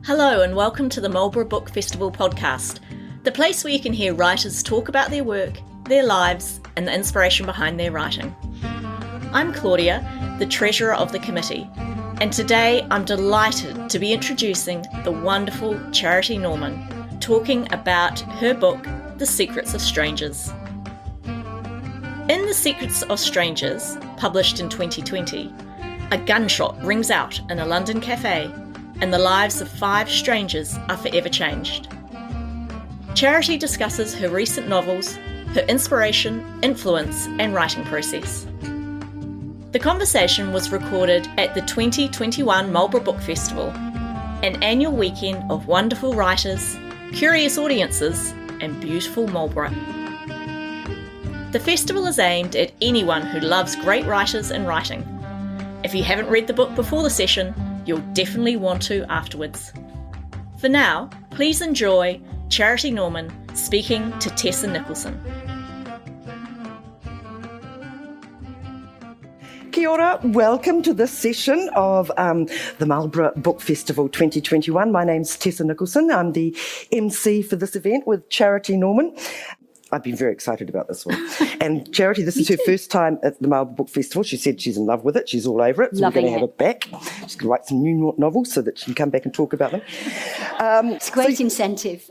Hello and welcome to the Marlborough Book Festival podcast, the place where you can hear writers talk about their work, their lives, and the inspiration behind their writing. I'm Claudia, the treasurer of the committee, and today I'm delighted to be introducing the wonderful Charity Norman, talking about her book, The Secrets of Strangers. In The Secrets of Strangers, published in 2020, a gunshot rings out in a London cafe, and the lives of 5 strangers are forever changed. Charity discusses her recent novels, her inspiration, influence, and writing process. The conversation was recorded at the 2021 Marlborough Book Festival, an annual weekend of wonderful writers, curious audiences, and beautiful Marlborough. The festival is aimed at anyone who loves great writers and writing. If you haven't read the book before the session, you'll definitely want to afterwards. For now, please enjoy Charity Norman speaking to Tessa Nicholson. Kia ora, welcome to this session of the Marlborough Book Festival 2021. My name's Tessa Nicholson. I'm the MC for this event with Charity Norman. I've been very excited about this one. And Charity, this is her first time at the Marlborough Book Festival. She said she's in love with it. She's all over it. So we're going to have it back. She's going to write some new novels so that she can come back and talk about them. It's a great incentive.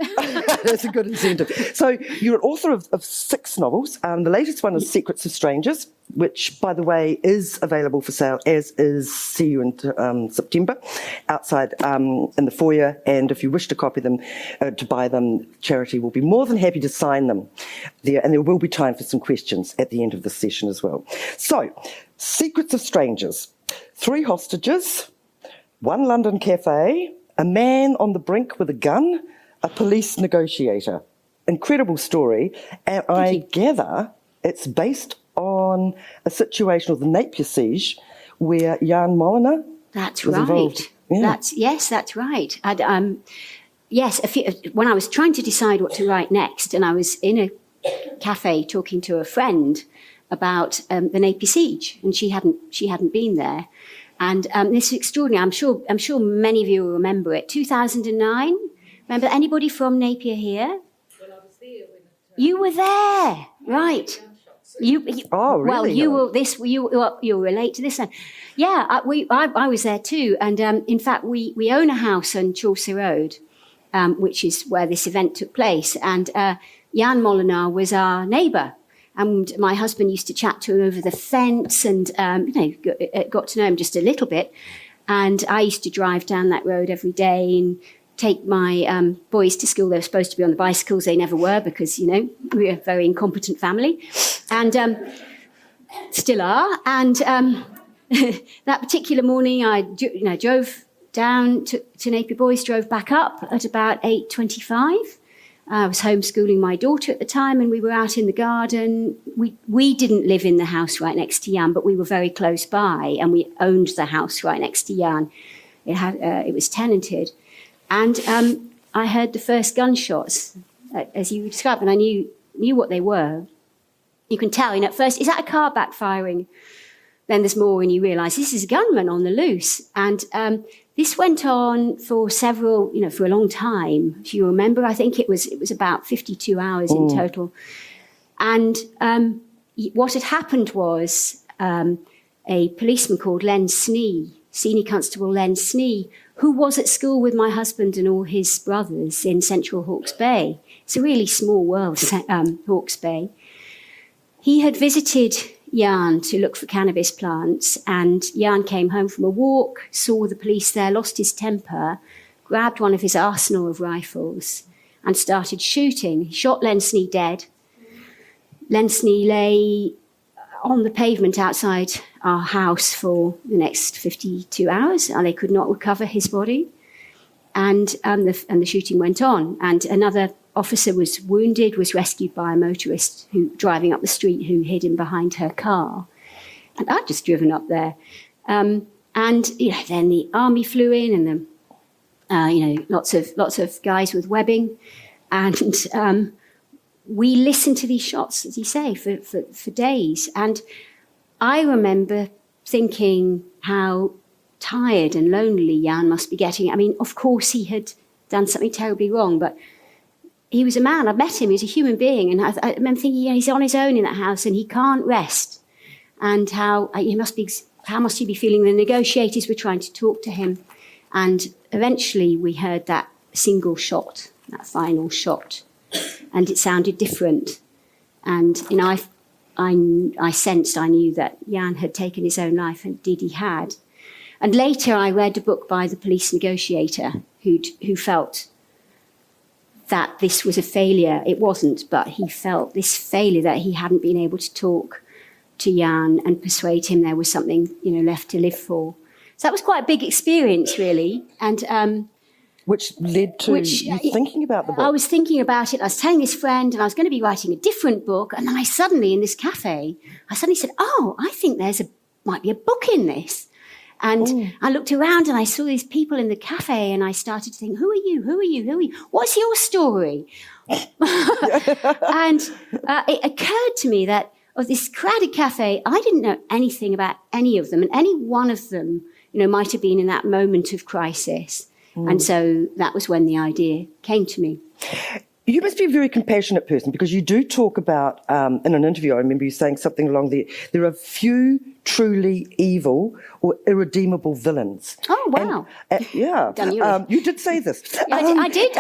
That's a good incentive. So you're an author of 6 novels. The latest one is Secrets of Strangers, which, by the way, is available for sale, as is See You in September, outside in the foyer. And if you wish to copy them, to buy them, Charity will be more than happy to sign them there. And there will be time for some questions at the end of the session as well. So, Secrets of Strangers. 3 hostages, 1 London cafe, a man on the brink with a gun, a police negotiator. Incredible story. And I gather it's based on a situation of the Napier siege where Jan Molyneux was involved. Yeah. That's right. When I was trying to decide what to write next, and I was in a cafe talking to a friend about the Napier siege, and she hadn't been there, and this is extraordinary. I'm sure many of you will remember it. 2009. Remember anybody from Napier here? Well, I was there when you were there, right? Oh, really? Well, you'll relate to this then. Yeah, I was there too, and in fact, we own a house on Chaucer Road, which is where this event took place, and Jan Molyneux was our neighbour, and my husband used to chat to him over the fence, and got to know him just a little bit, and I used to drive down that road every day and take my boys to school. They were supposed to be on the bicycles. They never were because, we're a very incompetent family. And still are. And that particular morning, I drove down to Napier Boys, drove back up at about 8:25. I was homeschooling my daughter at the time, and we were out in the garden. We didn't live in the house right next to Jan, but we were very close by, and we owned the house right next to Jan. It was tenanted. And I heard the first gunshots, as you described, and I knew what they were. You can tell, at first, is that a car backfiring? Then there's more, and you realise this is a gunman on the loose. And this went on for for a long time. If you remember, I think it was about 52 hours in total. And what had happened was a policeman called Len Snee, Senior Constable Len Snee, who was at school with my husband and all his brothers in central Hawke's Bay. It's a really small world, Hawke's Bay. He had visited Jan to look for cannabis plants, and Jan came home from a walk, saw the police there, lost his temper, grabbed one of his arsenal of rifles and started shooting. He shot Len Snee dead. Len Snee lay on the pavement outside our house for the next 52 hours. They could not recover his body. And the shooting went on. And another officer was wounded, was rescued by a motorist driving up the street who hid him behind her car. And I'd just driven up there. And then the army flew in, and lots of guys with webbing. And we listened to these shots, as you say, for days. And I remember thinking how tired and lonely Jan must be getting. I mean, of course he had done something terribly wrong, but he was a man. I've met him. He's a human being. And I remember thinking, he's on his own in that house and he can't rest. And how must he be feeling? The negotiators were trying to talk to him. And eventually we heard that single shot, that final shot. And it sounded different. And, I sensed, I knew that Jan had taken his own life, and indeed he had. And later I read a book by the police negotiator who felt that this was a failure. It wasn't, but he felt this failure that he hadn't been able to talk to Jan and persuade him there was something, left to live for. So that was quite a big experience, really. And which led to you thinking about the book. I was thinking about it. I was telling this friend, and I was going to be writing a different book. And then I suddenly, in this cafe, said, "Oh, I think might be a book in this." And I looked around and I saw these people in the cafe, and I started to think, who are you? Who are you? Who are you? What's your story? And it occurred to me that of this crowded cafe, I didn't know anything about any of them. And any one of them, might have been in that moment of crisis. And so that was when the idea came to me. You must be a very compassionate person, because you do talk about, in an interview, I remember you saying something along there are few truly evil or irredeemable villains. Oh, wow. And, yeah. You did say this. I did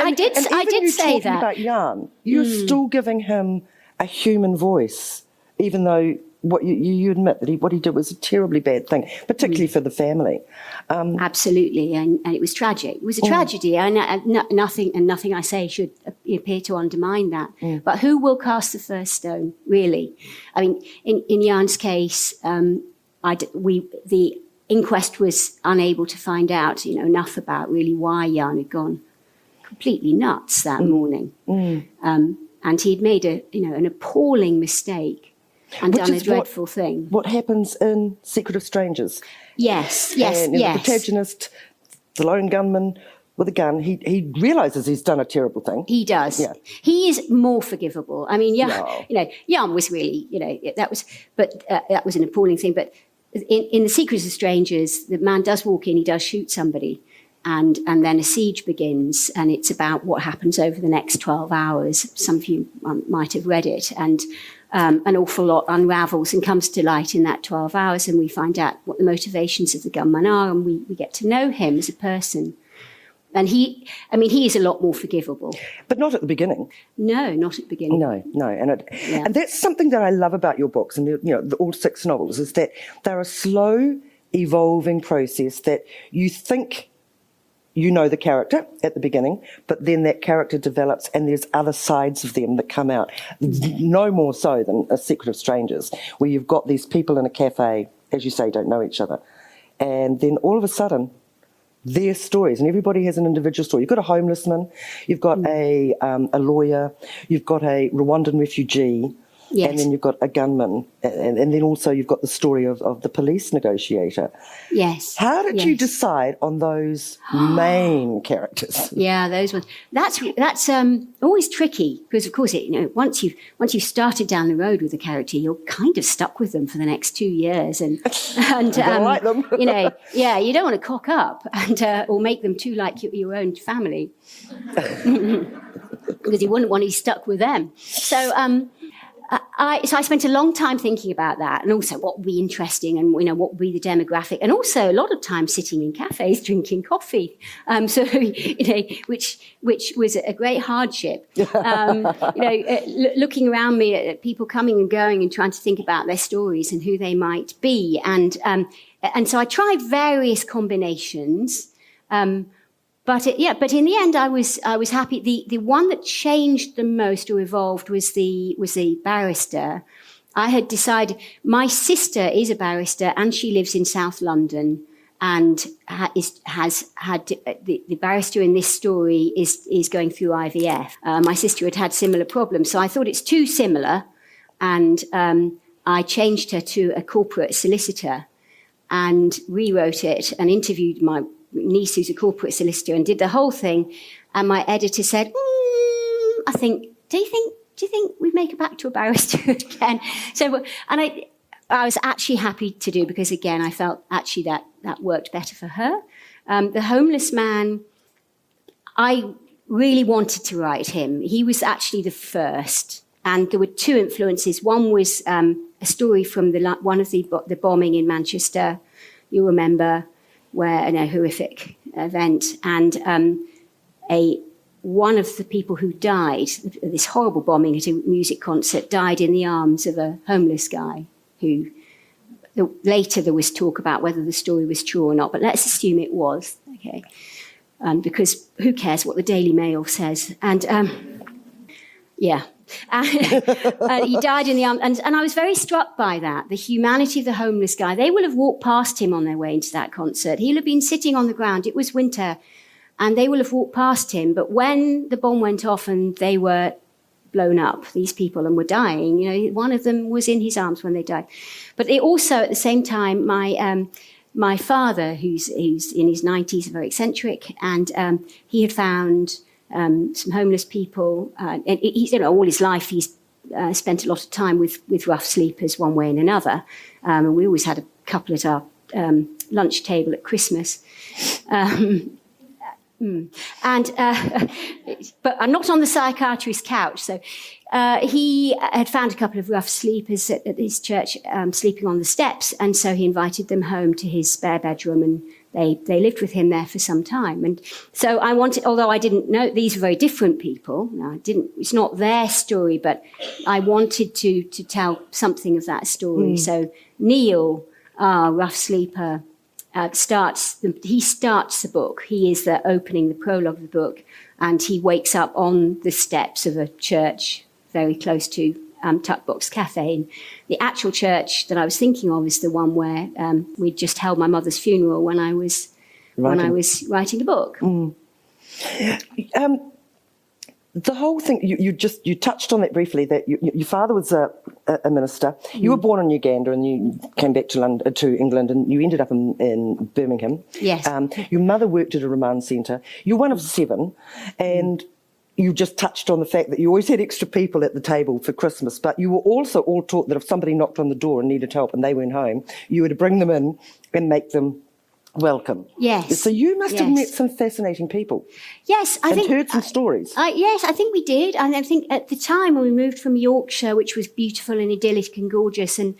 say that. Talking about Jan, you're still giving him a human voice, even though what you admit that what he did was a terribly bad thing, particularly for the family. Absolutely, and it was tragic. It was a tragedy, and nothing I say should appear to undermine that. But who will cast the first stone, really? I mean, in Jan's case, the inquest was unable to find out, enough about really why Jan had gone completely nuts that morning, and he'd made an appalling mistake. And done a dreadful thing. What happens in Secret of Strangers? Yes. And the protagonist, the lone gunman with a gun, he realises he's done a terrible thing. He does. Yeah. He is more forgivable. I mean, Jan was really, that was an appalling thing. But in the Secret of Strangers, the man does walk in, he does shoot somebody. And then a siege begins, and it's about what happens over the next 12 hours. Some of you might have read it, and an awful lot unravels and comes to light in that 12 hours, and we find out what the motivations of the gunman are, and we get to know him as a person. And he is a lot more forgivable. But not at the beginning. No, not at the beginning. No. And that's something that I love about your books, and all 6 novels, is that they're a slow, evolving process that you think you know the character at the beginning, but then that character develops and there's other sides of them that come out. No more so than A Secret of Strangers, where you've got these people in a cafe, as you say, don't know each other. And then all of a sudden, their stories, and everybody has an individual story. You've got a homeless man, you've got a lawyer, you've got a Rwandan refugee, yes. And then you've got a gunman, and then also you've got the story of the police negotiator. Yes. How did you decide on those main characters? Yeah, those ones. That's always tricky, because of course once you've started down the road with a character, you're kind of stuck with them for the next 2 years, and like them. You don't want to cock up and or make them too like your own family, because you wouldn't want to be stuck with them. So. I spent a long time thinking about that, and also what would be interesting, and what would be the demographic, and also a lot of time sitting in cafes drinking coffee. Which was a great hardship. Looking around me at people coming and going and trying to think about their stories and who they might be, and so I tried various combinations. But in the end, I was happy. The one that changed the most or evolved was the barrister. I had decided, my sister is a barrister and she lives in South London, and has had the barrister in this story is going through IVF. My sister had similar problems, so I thought it's too similar, and I changed her to a corporate solicitor and rewrote it and interviewed my niece, who's a corporate solicitor, and did the whole thing. And my editor said, do you think we'd make it back to a barrister again? So, and I was actually happy to do, because again, I felt actually that worked better for her. The homeless man, I really wanted to write him. He was actually the first, and there were two influences. One was a story from one of the bombing in Manchester. You remember, where in a horrific event, and one of the people who died, this horrible bombing at a music concert, died in the arms of a homeless guy who, later there was talk about whether the story was true or not, but let's assume it was, okay? Because who cares what the Daily Mail says? And he died in the arms, and I was very struck by that, the humanity of the homeless guy. They will have walked past him on their way into that concert. He'll have been sitting on the ground. It was winter, and they will have walked past him. But when the bomb went off and they were blown up, these people, and were dying, one of them was in his arms when they died. But they also, at the same time, my father, who's in his 90s, very eccentric, and he had found some homeless people. And he's, all his life, he's spent a lot of time with rough sleepers one way and another. And we always had a couple at our lunch table at Christmas. But I'm not on the psychiatrist's couch. So he had found a couple of rough sleepers at his church sleeping on the steps. And so he invited them home to his spare bedroom, and they lived with him there for some time. And so I wanted, although I didn't know, these were very different people. It's not their story, but I wanted to tell something of that story. So Neil, rough sleeper, starts the book. He is the opening, the prologue of the book, and he wakes up on the steps of a church very close to Tuckbox Cafe. And the actual church that I was thinking of is the one where we'd just held my mother's funeral when I was writing the book. The whole thing, you touched on that briefly, that your father was a minister. You were born in Uganda and you came back to England, and you ended up in Birmingham. Yes. Your mother worked at a remand centre. You're one of 7, and you just touched on the fact that you always had extra people at the table for Christmas, but you were also all taught that if somebody knocked on the door and needed help and they weren't home, you were to bring them in and make them welcome. Yes. So you must have met some fascinating people. Yes, I think heard some stories. Yes, I think we did. And I think at the time when we moved from Yorkshire, which was beautiful and idyllic and gorgeous, and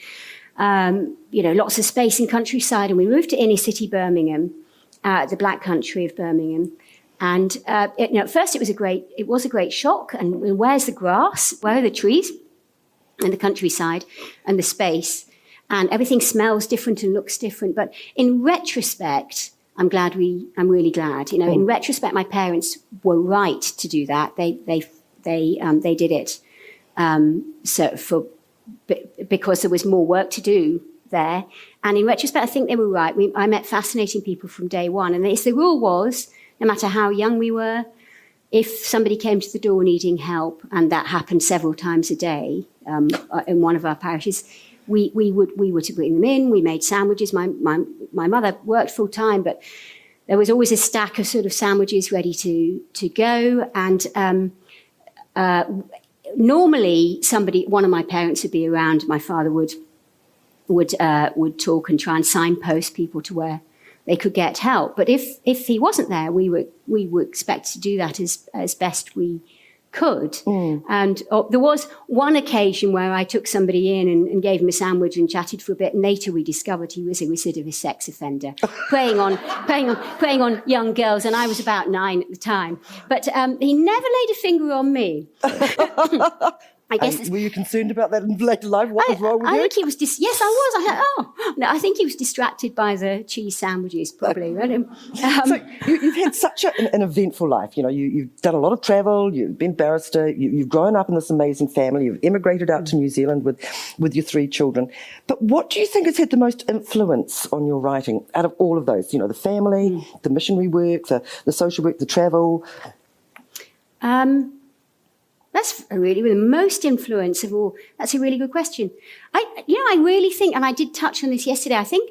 lots of space and countryside, and we moved to inner city Birmingham, the Black Country of Birmingham. And at first it was a great shock. And where's the grass? Where are the trees? And the countryside and the space. And everything smells different and looks different. But in retrospect, I'm really glad. In retrospect, my parents were right to do that. They did it because there was more work to do there. And in retrospect, I think they were right. I met fascinating people from day one. And the rule was, no matter how young we were, if somebody came to the door needing help, and that happened several times a day in one of our parishes, we were to bring them in. We made sandwiches. My mother worked full time, but there was always a stack of sort of sandwiches ready to go. And normally one of my parents would be around. My father would talk and try and signpost people to where they could get help. But if he wasn't there, we were expected to do that as best we could. And there was one occasion where I took somebody in and gave him a sandwich and chatted for a bit, and later we discovered he was a recidivist sex offender, preying on young girls, and I was about 9 at the time. But he never laid a finger on me. I guess. Were you concerned about that in later life? What was wrong with you? I think he was. Yes, I was. I think he was distracted by the cheese sandwiches, probably. So you've had such an eventful life. You've done a lot of travel. You've been barrister. You've grown up in this amazing family. You've emigrated out to New Zealand with your 3 children. But what do you think has had the most influence on your writing out of all of those? The family, the missionary work, the social work, the travel. That's really the most influence of all. That's a really good question. I really think, and I did touch on this yesterday, I think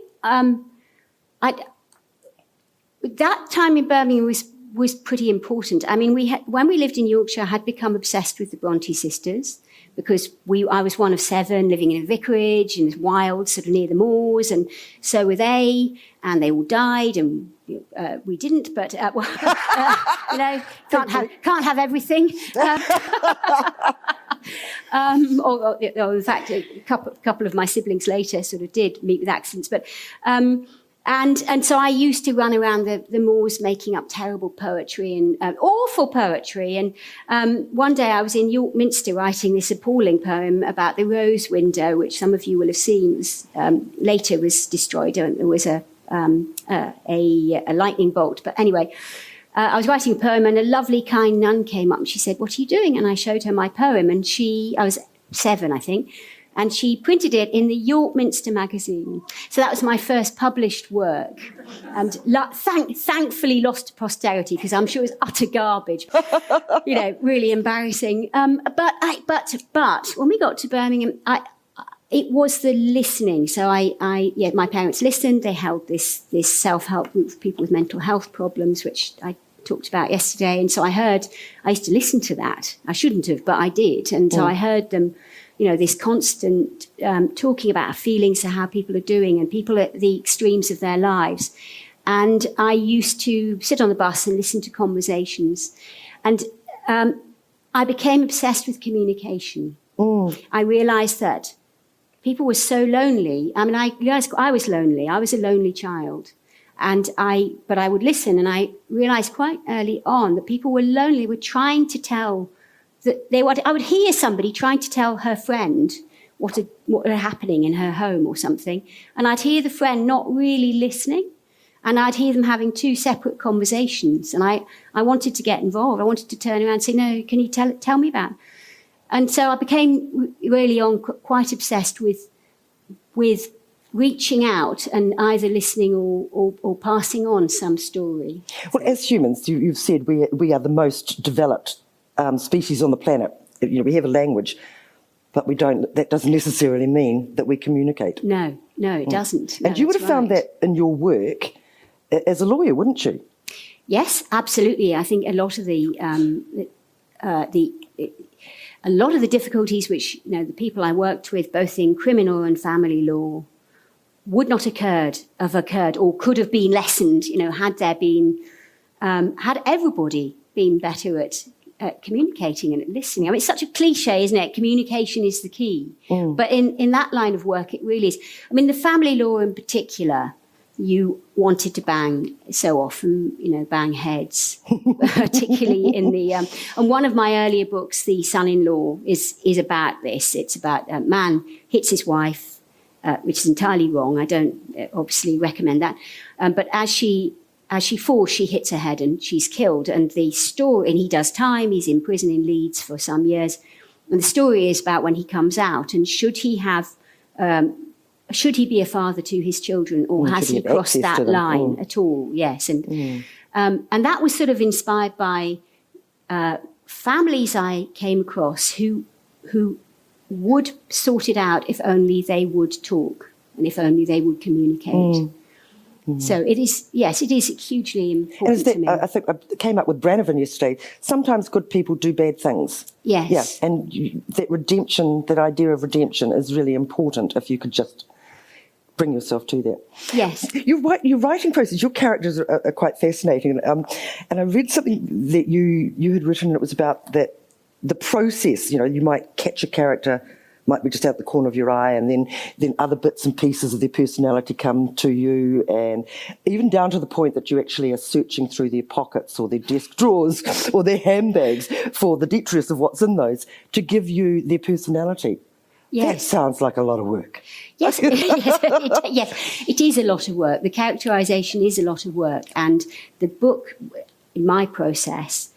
that time in Birmingham was pretty important. I mean, when we lived in Yorkshire, I had become obsessed with the Bronte sisters because I was one of 7 living in a vicarage in the wilds, sort of near the moors, and so were they, and they all died, and we didn't, but can't have everything. Or in fact, a couple of my siblings later sort of did meet with accidents, but. And so I used to run around the moors making up terrible poetry and awful poetry. And one day I was in York Minster writing this appalling poem about the rose window, which some of you will have seen. Later was destroyed. There was a lightning bolt. But anyway, I was writing a poem, and a lovely, kind nun came up and she said, "What are you doing?" And I showed her my poem, and I was 7, I think. And she printed it in the York Minster magazine. So that was my first published work. And thankfully lost to posterity, because I'm sure it was utter garbage. Really embarrassing. But when we got to Birmingham, it was the listening. So my parents listened. They held this self-help group for people with mental health problems, which I talked about yesterday. And so I used to listen to that. I shouldn't have, but I did. And so I heard them, this constant talking about our feelings and how people are doing, and people at the extremes of their lives. And I used to sit on the bus and listen to conversations. And I became obsessed with communication. I realised that people were so lonely. I mean, I realised I was lonely. I was a lonely child. But I would listen, and I realised quite early on that people were lonely, were trying to tell I would hear somebody trying to tell her friend what are happening in her home or something, and I'd hear the friend not really listening, and I'd hear them having 2 separate conversations, and I wanted to get involved. I wanted to turn around and say, "No, can you tell me about?" And so I became really quite obsessed with reaching out and either listening or passing on some story. Well, as humans, you've said we are the most developed species on the planet. We have a language, but that doesn't necessarily mean that we communicate. No, it doesn't. No, and you would have found that in your work as a lawyer, wouldn't you? Yes, absolutely. I think a lot of the difficulties which the people I worked with, both in criminal and family law, would not have occurred or could have been lessened. Had there been had everybody been better at communicating and listening. I mean, it's such a cliche, isn't it? Communication is the key. But in that line of work, it really is. I mean, the family law in particular, you wanted to bang so often, bang heads, particularly in the... and one of my earlier books, The Son-in-Law, is about this. It's about a man hits his wife, which is entirely wrong. I don't obviously recommend that. But as she falls, she hits her head and she's killed. And the story, and he does time, he's in prison in Leeds for some years. And the story is about when he comes out, and should he be a father to his children, or has he crossed that line at all? Yes. And that was sort of inspired by families I came across who would sort it out if only they would talk and if only they would communicate. So it is hugely important to me. I think I came up with Branavan yesterday. Sometimes good people do bad things. Yes. Yeah, and that idea of redemption is really important if you could just bring yourself to that. Yes. Your writing process, your characters are quite fascinating. And I read something that you had written, and it was about the process. You might catch a character, might be just out the corner of your eye, and then other bits and pieces of their personality come to you, and even down to the point that you actually are searching through their pockets or their desk drawers or their handbags for the detritus of what's in those to give you their personality. Yes. That sounds like a lot of work. Yes, yes, it is a lot of work. The characterisation is a lot of work, and the book, in my process,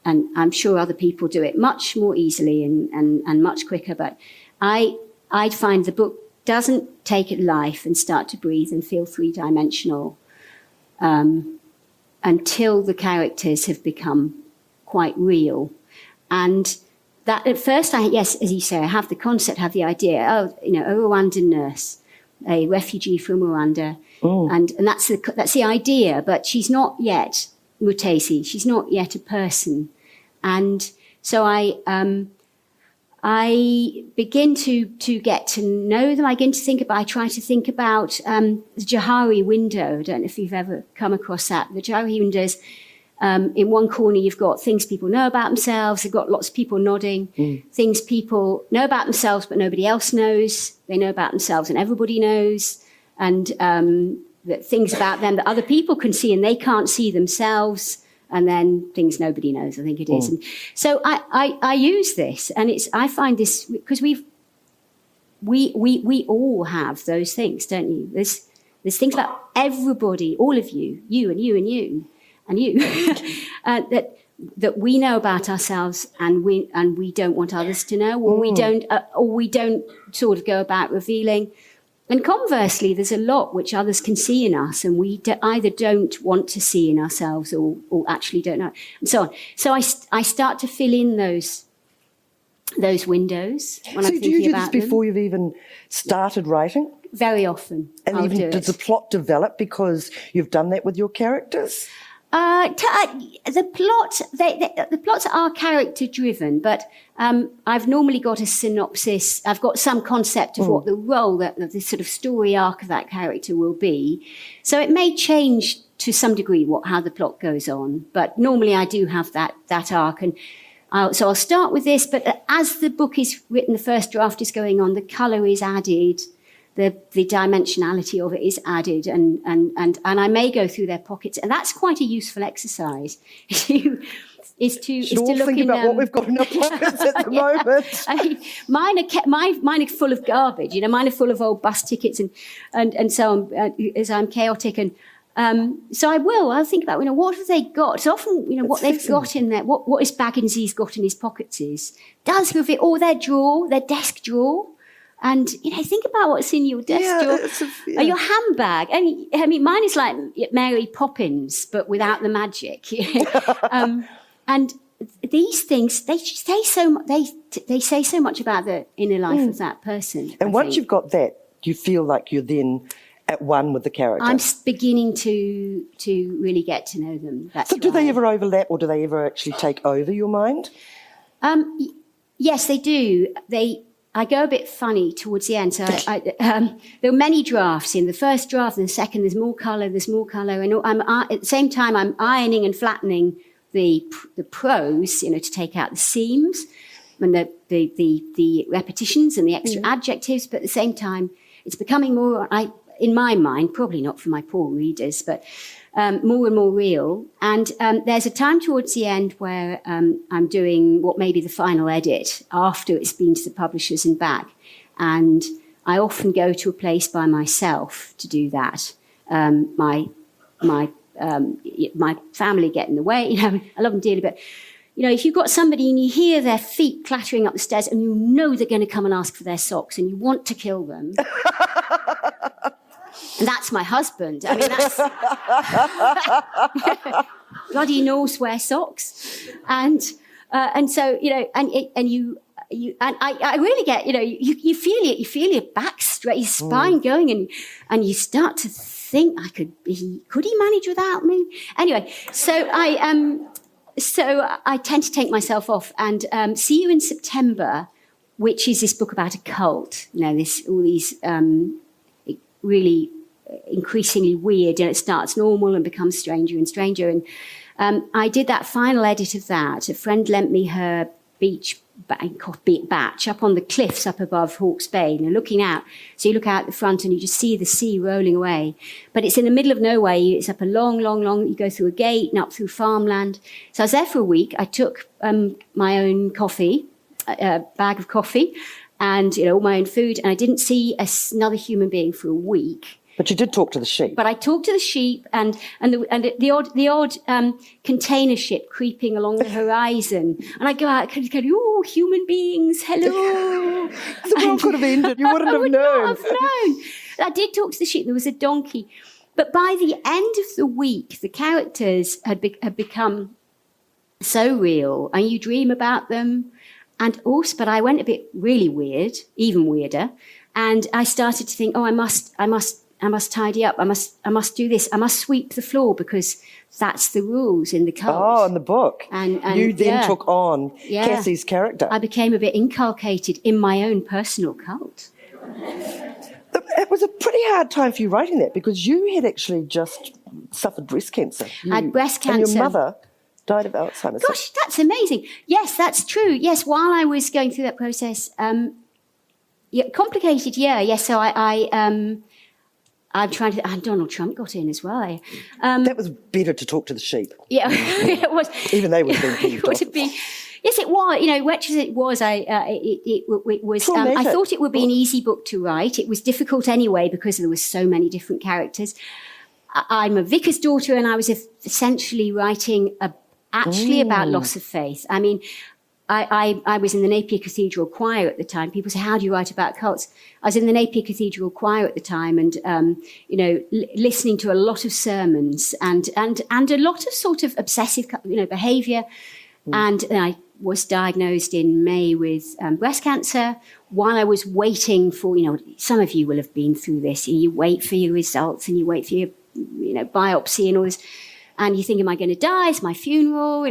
and I'm sure other people do it much more easily and much quicker, but I'd find the book doesn't take it life and start to breathe and feel 3-dimensional until the characters have become quite real. And that at first, yes, as you say, I have the concept, have the idea, a Rwandan nurse, a refugee from Rwanda, and that's the idea, but she's not yet mutesi. She's not yet a person. And so I begin to get to know them. I try to think about the Johari window. I don't know if you've ever come across that. The Johari windows, in one corner you've got things people know about themselves. They've got lots of people nodding. Things people know about themselves but nobody else knows. They know about themselves and everybody knows. And that things about them that other people can see and they can't see themselves. And then things nobody knows, I think it is. And so I use this, and I find this because we all have those things, don't you? There's things about everybody, all of you, you and you and you and you, that we know about ourselves, and we don't want others to know, or we don't sort of go about revealing. And conversely, there's a lot which others can see in us, and we either don't want to see in ourselves or actually don't know, and so on. So I start to fill in those windows when I'm thinking about them. So do you do this before you've even started writing? Very often. And does the plot develop because you've done that with your characters? The plots are character driven, but I've normally got a synopsis. I've got some concept of what the role, the sort of story arc of that character will be. So it may change to some degree how the plot goes on, but normally I do have that arc. And so I'll start with this, but as the book is written, the first draft is going on, the colour is added. The dimensionality of it is added, and I may go through their pockets, and that's quite a useful exercise. is to look think in, about what we've got in our pockets at the moment. I mean, mine are full of garbage. Mine are full of old bus tickets and so on. As I'm chaotic, and so I'll think about what have they got. So often, what they've got in there, what is Bagginsy's got in his pockets does reveal, or their desk drawer. And, think about what's in your desk drawer, or your handbag. And mine is like Mary Poppins, but without the magic. And these things, they say so much about the inner life of that person. And once you've got that, do you feel like you're then at one with the character? I'm beginning to really get to know them. That's so do they ever overlap, or do they ever actually take over your mind? Yes, they do. I go a bit funny towards the end. So there are many drafts. In the first draft and the second, there's more colour, and at the same time, I'm ironing and flattening the prose, to take out the seams and the repetitions and the extra adjectives. But at the same time, it's becoming more, in my mind, probably not for my poor readers, but more and more real. And there's a time towards the end where I'm doing what may be the final edit after it's been to the publishers and back. And I often go to a place by myself to do that. My family get in the way. I love them dearly, but if you've got somebody and you hear their feet clattering up the stairs and they're going to come and ask for their socks and you want to kill them. And that's my husband. That's bloody Norsewear socks, and so I really get you feel your back straight, your spine going, and you start to think could he manage without me? Anyway, so I tend to take myself off and See You in September, which is this book about a cult. All these really increasingly weird, and it starts normal and becomes stranger and stranger. And I did that final edit of that. A friend lent me her beach batch up on the cliffs up above Hawke's Bay, looking out. So you look out the front and you just see the sea rolling away. But it's in the middle of nowhere. It's up a long, you go through a gate and up through farmland. So I was there for a week. I took my own coffee, a bag of coffee, and all my own food, and I didn't see another human being for a week. But you did talk to the sheep. But I talked to the sheep and the odd container ship creeping along the horizon, and I go out and go, oh, human beings, hello. The world could have ended. You wouldn't have known. Not have known. I did talk to the sheep. There was a donkey, but by the end of the week, the characters had become so real, and you dream about them. And also, but I went a bit really weird, even weirder, and I started to think, I must tidy up. I must do this. I must sweep the floor because that's the rules in the cult. Oh, in the book. And you then took on Cassie's character. I became a bit inculcated in my own personal cult. It was a pretty hard time for you writing that because you had actually just suffered breast cancer. I had breast cancer. And your mother died of Alzheimer's. Gosh, that's amazing. Yes, that's true. Yes, while I was going through that process, complicated, yes. So I'm trying to. And Donald Trump got in as well. That was better to talk to the sheep. Yeah, it was. Even they would have been peeved off. It would have been. Yes, it was. Much as it was, it was. I thought it would be an easy book to write. It was difficult anyway because there were so many different characters. I'm a vicar's daughter, and I was essentially writing about loss of faith. I mean, I was in the Napier Cathedral choir at the time. People say, how do you write about cults? I was in the Napier Cathedral choir at the time and, listening to a lot of sermons and a lot of sort of obsessive, behaviour. And I was diagnosed in May with breast cancer. While I was waiting for, some of you will have been through this. You wait for your results and you wait for your, biopsy and all this. And you think, am I going to die? It's my funeral.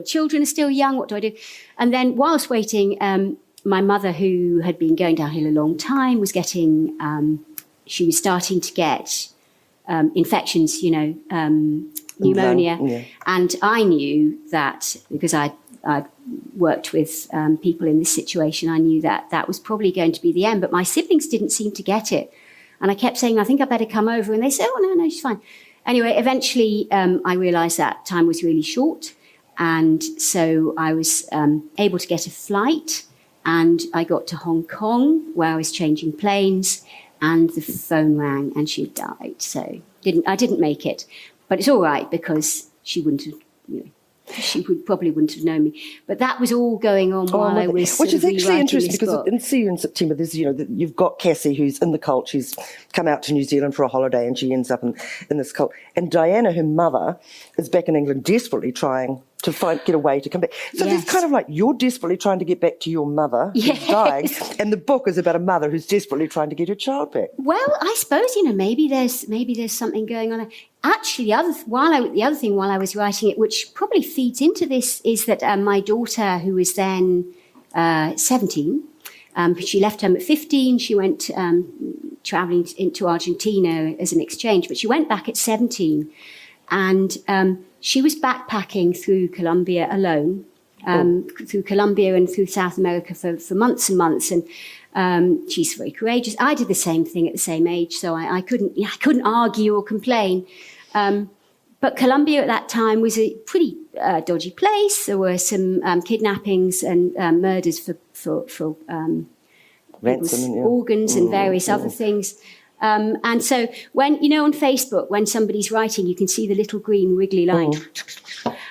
Children are still young. What do I do? And then whilst waiting, my mother, who had been going downhill a long time, was getting, she was starting to get infections, pneumonia. Yeah. And I knew that because I'd worked with people in this situation, I knew that was probably going to be the end. But my siblings didn't seem to get it. And I kept saying, I think I better come over. And they said, oh, no, she's fine. Anyway, eventually I realised that time was really short. And so I was able to get a flight and I got to Hong Kong where I was changing planes and the phone rang and she had died. So I didn't make it. But it's all right because she wouldn't have, probably wouldn't have known me. But that was all going on while I was which is actually interesting because book. In See You in September, there's, you've got Cassie who's in the cult. She's come out to New Zealand for a holiday and she ends up in this cult. And Diana, her mother, is back in England desperately trying to get a way to come back. So Yes. There's kind of like you're desperately trying to get back to your mother who's dying, and the book is about a mother who's desperately trying to get her child back. Well, I suppose maybe there's something going on. Actually, the other thing while I was writing it, which probably feeds into this, is that my daughter, who was then 17, she left home at 15. She went traveling into Argentina as an exchange, but she went back at 17, and she was backpacking through Colombia alone, through Colombia and through South America for months and months. And she's very courageous. I did the same thing at the same age, so I couldn't argue or complain. But Colombia at that time was a pretty dodgy place. There were some kidnappings and murders for Ransom, organs and various other things. And so when, on Facebook, when somebody's writing, you can see the little green wiggly line.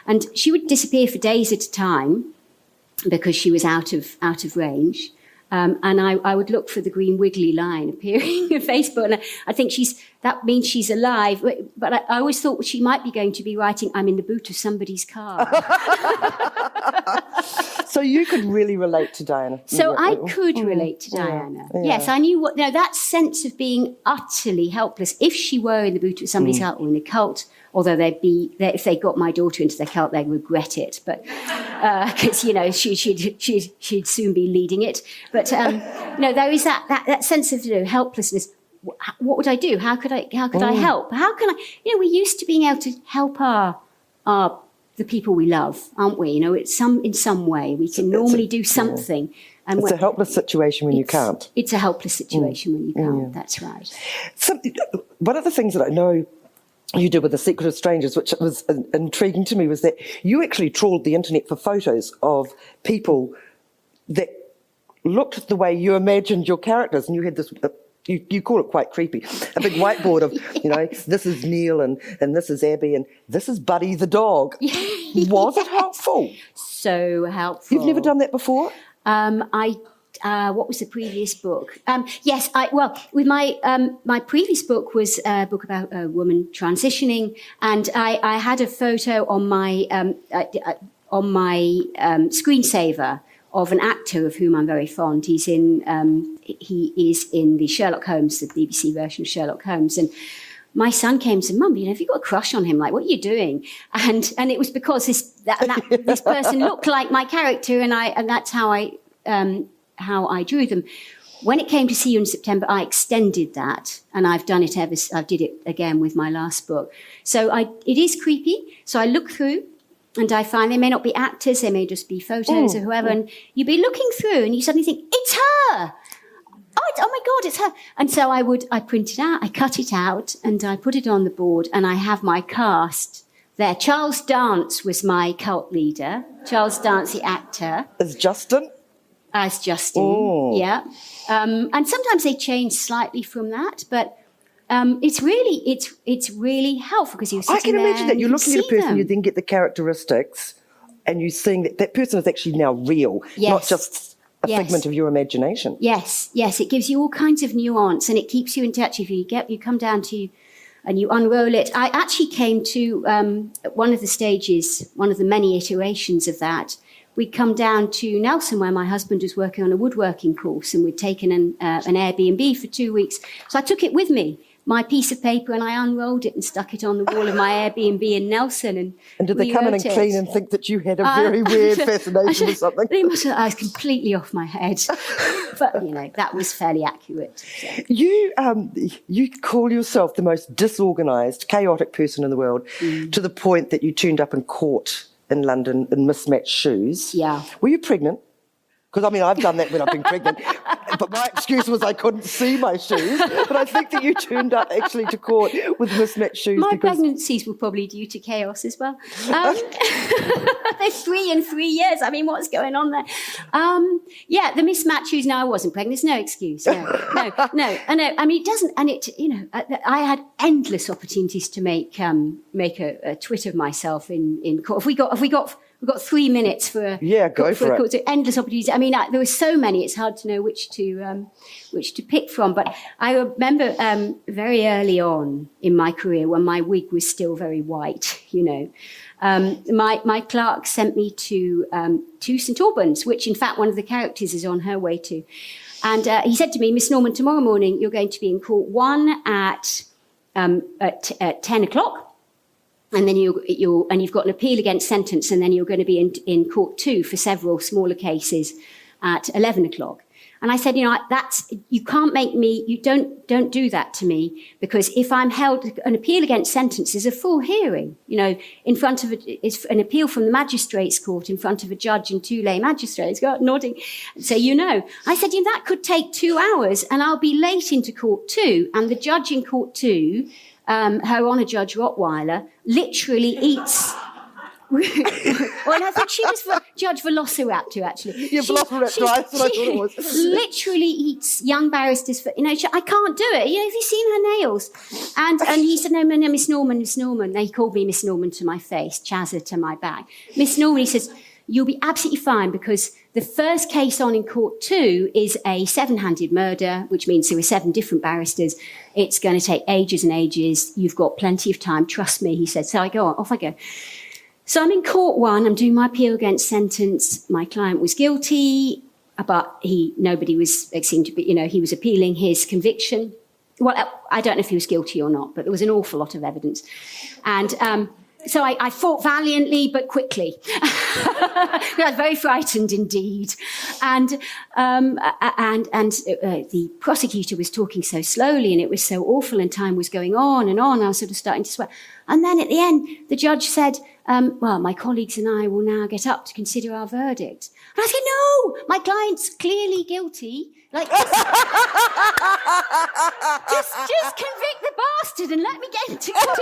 And she would disappear for days at a time because she was out of range. And I would look for the green wiggly line appearing on Facebook. And I think that means she's alive. But I always thought she might be going to be writing, I'm in the boot of somebody's car. So you could really relate to Diana. So I could relate to Diana. Yeah. Yes, I knew that sense of being utterly helpless. If she were in the boot of somebody's car or in a cult, although if they got my daughter into their cult, they'd regret it. But because she'd soon be leading it. But there is that sense of helplessness. What would I do? How could I help? How can I? We're used to being able to help the people we love, aren't we? In some way we can normally do something. And it's a helpless situation when you can't. It's a helpless situation when you can't. That's right. So, one of the things that I know you did with The Secret of Strangers, which was intriguing to me, was that you actually trawled the internet for photos of people that looked the way you imagined your characters, and you had this. You call it quite creepy, a big whiteboard of, this is Neil and this is Abby and this is Buddy the dog. Was it helpful? So helpful. You've never done that before? What was the previous book? Yes, with my previous book was a book about a woman transitioning, and I had a photo on my screensaver of an actor of whom I'm very fond. He's in he is in the Sherlock Holmes, the BBC version of Sherlock Holmes. And my son came and said, Mum, have you got a crush on him? Like, what are you doing? And it was because this person looked like my character, and that's how I drew them. When it came to See You in September, I extended that, and I've done it I did it again with my last book. So it is creepy. So I look through, and I find they may not be actors, they may just be photos or whoever, and you'd be looking through, and you suddenly think, it's her! Oh my God, it's her. And so I print it out, I cut it out, and I put it on the board, and I have my cast there. Charles Dance was my cult leader. Charles Dance, the actor. As Justin? As Justin, yeah. And sometimes they change slightly from that, but it's really helpful because you're sitting there. I can imagine that you're looking at a person, them. you then get the characteristics, and you're seeing that person is actually now real, not just a figment of your imagination. Yes, it gives you all kinds of nuance, and it keeps you in touch. If you come down to and you unroll it. I actually came to one of the stages, one of the many iterations of that. We'd come down to Nelson, where my husband was working on a woodworking course, and we'd taken an Airbnb for 2 weeks. So I took it with me, my piece of paper, and I unrolled it and stuck it on the wall of my Airbnb in Nelson. And did they come in and clean and think that you had a very weird fascination with something? They must have, I was completely off my head. But, that was fairly accurate. So. You call yourself the most disorganised, chaotic person in the world, to the point that you turned up in court in London in mismatched shoes. Yeah. Were you pregnant? Because, I've done that when I've been pregnant. But my excuse was I couldn't see my shoes. But I think that you turned up actually to court with mismatched shoes. My pregnancies were probably due to chaos as well. They're 3 in 3 years. What's going on there? The mismatched shoes. No, I wasn't pregnant. There's no excuse. No. It doesn't. And I had endless opportunities to make a twit of myself in court. We've got 3 minutes for go for it. Endless opportunities. There were so many; it's hard to know which to pick from. But I remember very early on in my career, when my wig was still very white. My clerk sent me to St Albans, which in fact one of the characters is on her way to, and he said to me, "Miss Norman, tomorrow morning you're going to be in court 1 at 10 o'clock." And then you've got an appeal against sentence, and then you're going to be in court 2 for several smaller cases at 11 o'clock. And I said, you can't make me, you don't do that to me, because if I'm held, an appeal against sentence is a full hearing, in front of it's an appeal from the magistrates' court in front of a judge and 2 lay magistrates, nodding. So I said, that could take 2 hours, and I'll be late into court 2, and the judge in court 2, Her Honour Judge Rottweiler, literally eats. Well, I think she was Judge Velociraptor, actually. Yeah, Velociraptor, that's what I thought it was. Literally eats young barristers for, I can't do it. Have you seen her nails? And he said, no, Miss Norman. Now, he called me Miss Norman to my face, Chazza to my back. Miss Norman, he says, you'll be absolutely fine, because the first case on in court 2 is a 7-handed murder, which means there were 7 different barristers. It's going to take ages and ages. You've got plenty of time. Trust me, he said. So off I go. So I'm in court 1. I'm doing my appeal against sentence. My client was guilty, but nobody seemed to be, he was appealing his conviction. Well, I don't know if he was guilty or not, but there was an awful lot of evidence. And so I fought valiantly, but quickly. I was very frightened indeed. And the prosecutor was talking so slowly, and it was so awful, and time was going on and on. I was sort of starting to sweat. And then at the end, the judge said, well, my colleagues and I will now get up to consider our verdict. And I said, no, my client's clearly guilty. Just convict the bastard and let me get into court.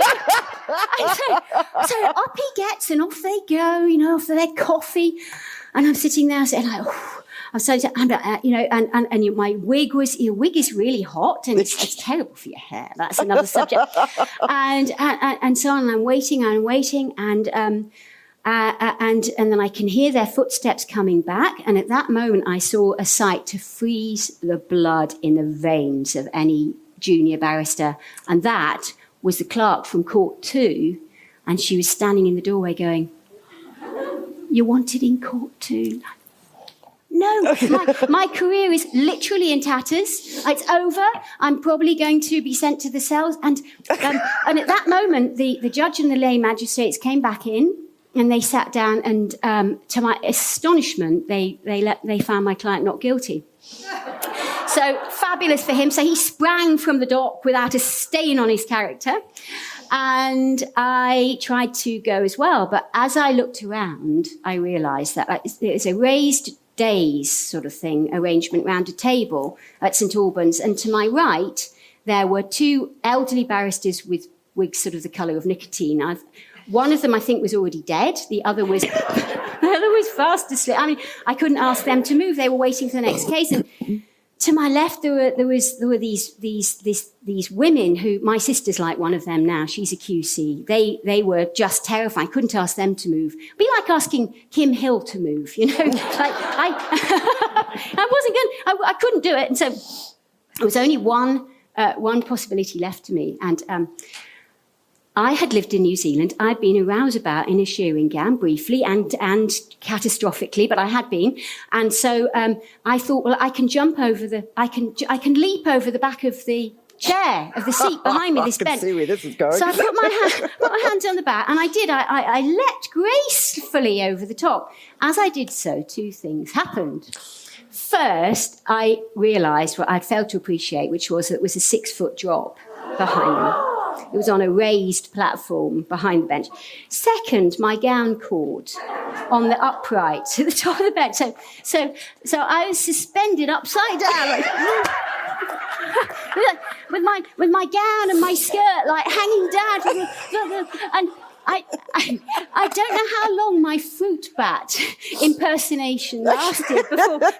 So up he gets, and off they go, off for their coffee. And I'm sitting there saying, I'm so, and my wig your wig is really hot, and it's terrible for your hair. That's another subject. And so on. I'm waiting, and then I can hear their footsteps coming back. And at that moment, I saw a sight to freeze the blood in the veins of any junior barrister. And that was the clerk from court 2. And she was standing in the doorway going, "You're wanted in court 2. No, no, my career is literally in tatters. It's over. I'm probably going to be sent to the cells. And at that moment, the judge and the lay magistrates came back in, and they sat down, and to my astonishment, they found my client not guilty. So fabulous for him. So he sprang from the dock without a stain on his character. And I tried to go as well. But as I looked around, I realised that it's a raised days sort of thing, arrangement round a table at St Albans. And to my right, there were two elderly barristers with wigs sort of the colour of nicotine. One of them, I think, was already dead. The other was fast asleep. I mean, I couldn't ask them to move. They were waiting for the next case. And to my left, there were these women who, my sister's like one of them now. She's a QC. They were just terrifying. Couldn't ask them to move. It'd be like asking Kim Hill to move, you know. Like I couldn't do it. And so there was only one possibility left to me. And I had lived in New Zealand. I'd been a rouseabout in a shearing gown briefly and catastrophically, but I had been. And so I thought, well, I can leap over the back of the chair, of the seat behind me, this bench. I can see where this is going. So I put my hands on the back, and I did. I leapt gracefully over the top. As I did so, two things happened. First, I realised what I'd failed to appreciate, which was that it was a 6-foot drop behind me. It was on a raised platform behind the bench. Second, my gown caught on the upright at the top of the bench. So I was suspended upside down, like, with my gown and my skirt like hanging down, and I don't know how long my fruit bat impersonation lasted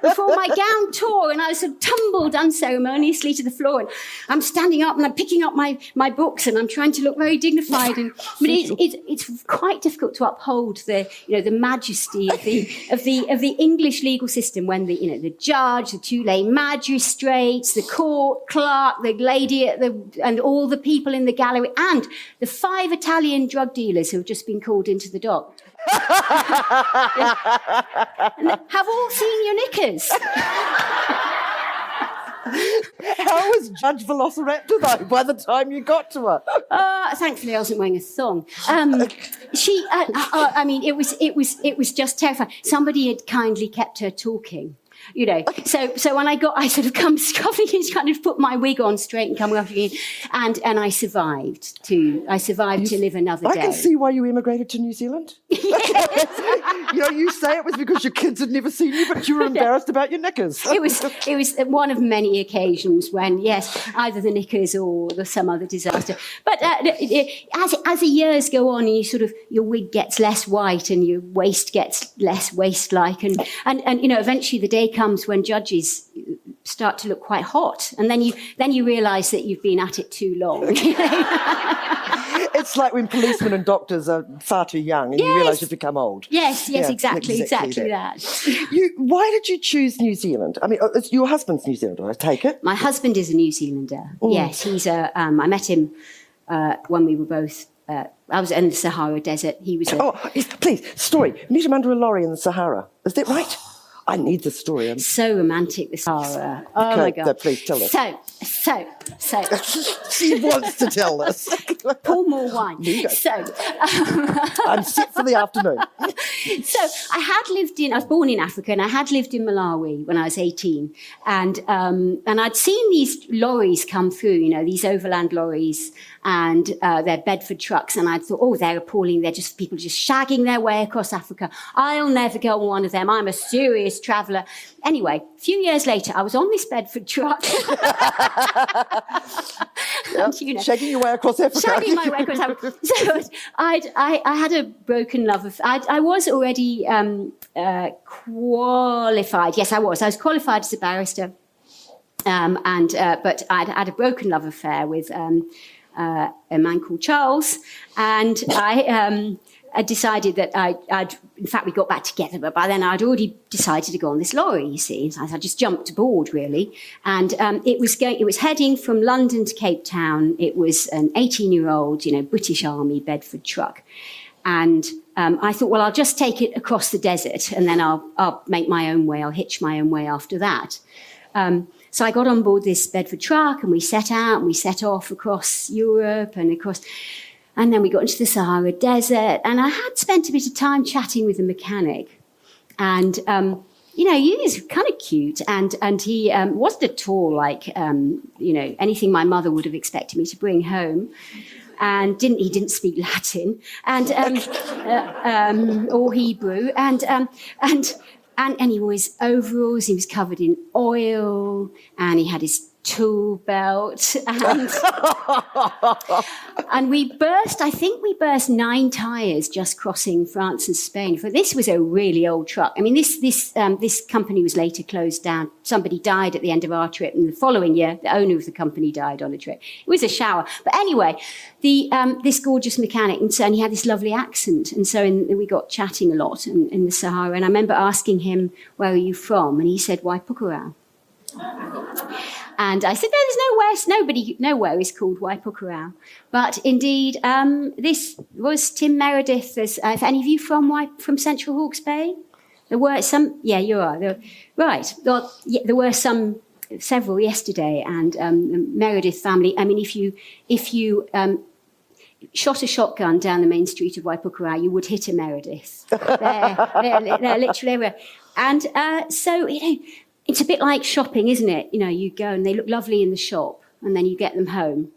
before my gown tore and I sort of tumbled unceremoniously to the floor, and I'm standing up and I'm picking up my books and I'm trying to look very dignified, but it's quite difficult to uphold the majesty of the English legal system when the judge, the two lay magistrates, the court clerk, the lady and all the people in the gallery, and the 5 Italian drug dealers who have just been called into the dock have all seen your knickers. How was Judge Velociraptor, though, by the time you got to her? Thankfully, I wasn't wearing a thong. It was just terrifying. Somebody had kindly kept her talking. So when I sort of come scuffling in, kind of put my wig on straight and come rushing in, and I survived to live another day. I can see why you emigrated to New Zealand. You say it was because your kids had never seen you, but you were embarrassed about your knickers. It was one of many occasions when, yes, either the knickers or some other disaster. But as the years go on, and your wig gets less white and your waist gets less waist-like, and eventually the day comes when judges start to look quite hot, and then you realise that you've been at it too long. It's like when policemen and doctors are far too young and you realise you've become old. Yes, exactly that. Why did you choose New Zealand? I mean, your husband's New Zealander, I take it? My husband is a New Zealander. Yes, he's I met him when we were both. I was in the Sahara Desert. He was. Please, story. Meet him under a lorry in the Sahara. Is that right? I need the story. So romantic, the Sahara. Oh, my God. Please tell us. So. She wants to tell us. Pour more wine. I'm set for the afternoon. So I was born in Africa, and I had lived in Malawi when I was 18. And I'd seen these lorries come through, these overland lorries, and they're Bedford trucks. And I thought, they're appalling. They're just people just shagging their way across Africa. I'll never go on one of them. I'm a serious traveller. Anyway, a few years later, I was on this Bedford truck. Shagging your way across Africa. Shagging my way across Africa. So I had a broken love of... I was already qualified. Yes, I was. I was qualified as a barrister. But I'd had a broken love affair with a man called Charles. And I decided that in fact, we got back together, but by then I'd already decided to go on this lorry, you see. So I just jumped aboard, really. And it was heading from London to Cape Town. It was an 18-year-old, British Army Bedford truck. And I thought, well, I'll just take it across the desert and then I'll make my own way. I'll hitch my own way after that. So I got on board this Bedford truck and we set out and we set off across Europe and then we got into the Sahara Desert. And I had spent a bit of time chatting with the mechanic. And, he was kind of cute. And he wasn't at all like, anything my mother would have expected me to bring home. And he didn't speak Latin or Hebrew, and he wore his overalls. He was covered in oil, and he had his tool belt, and we burst 9 tires just crossing France and Spain. For this was a really old truck. I mean, this company was later closed down. Somebody died at the end of our trip, and the following year, the owner of the company died on a trip. It was a shower. But anyway, this gorgeous mechanic, and he had this lovely accent, and so we got chatting a lot in the Sahara. And I remember asking him, "Where are you from?" And he said, "Waipukurau." And I said, nowhere is called Waipukurau. But indeed, this was Tim Meredith. If any of you from Central Hawke's Bay? There were some, yeah, you are. Right. There were several yesterday, and the Meredith family, I mean, if you shot a shotgun down the main street of Waipukurau, you would hit a Meredith. They're literally everywhere. And so, it's a bit like shopping, isn't it? You go and they look lovely in the shop, and then you get them home.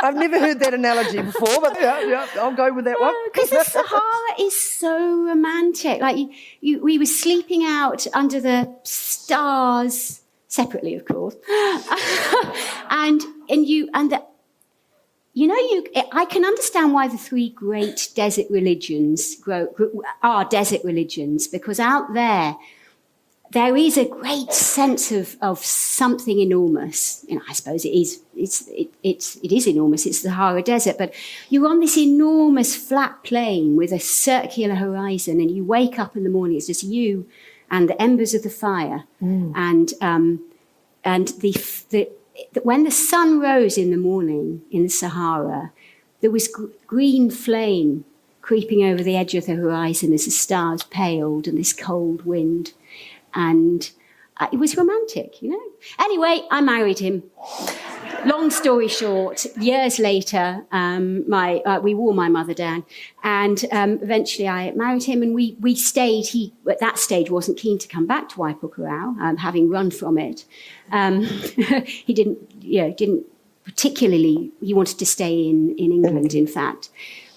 I've never heard that analogy before, but yeah, I'll go with that one. Because the Sahara is so romantic. Like we were sleeping out under the stars, separately, of course, I can understand why the 3 great desert religions are desert religions, because out there is a great sense of something enormous. I suppose it is enormous. It's the Sahara Desert, but you're on this enormous flat plain with a circular horizon, and you wake up in the morning. It's just you and the embers of the fire, and when the sun rose in the morning in the Sahara, there was green flame creeping over the edge of the horizon as the stars paled and this cold wind. And it was romantic, Anyway, I married him. Long story short, years later, we wore my mother down, and eventually I married him, and we stayed. He, at that stage, wasn't keen to come back to Waipukurau, having run from it. He didn't particularly. He wanted to stay in England, in fact.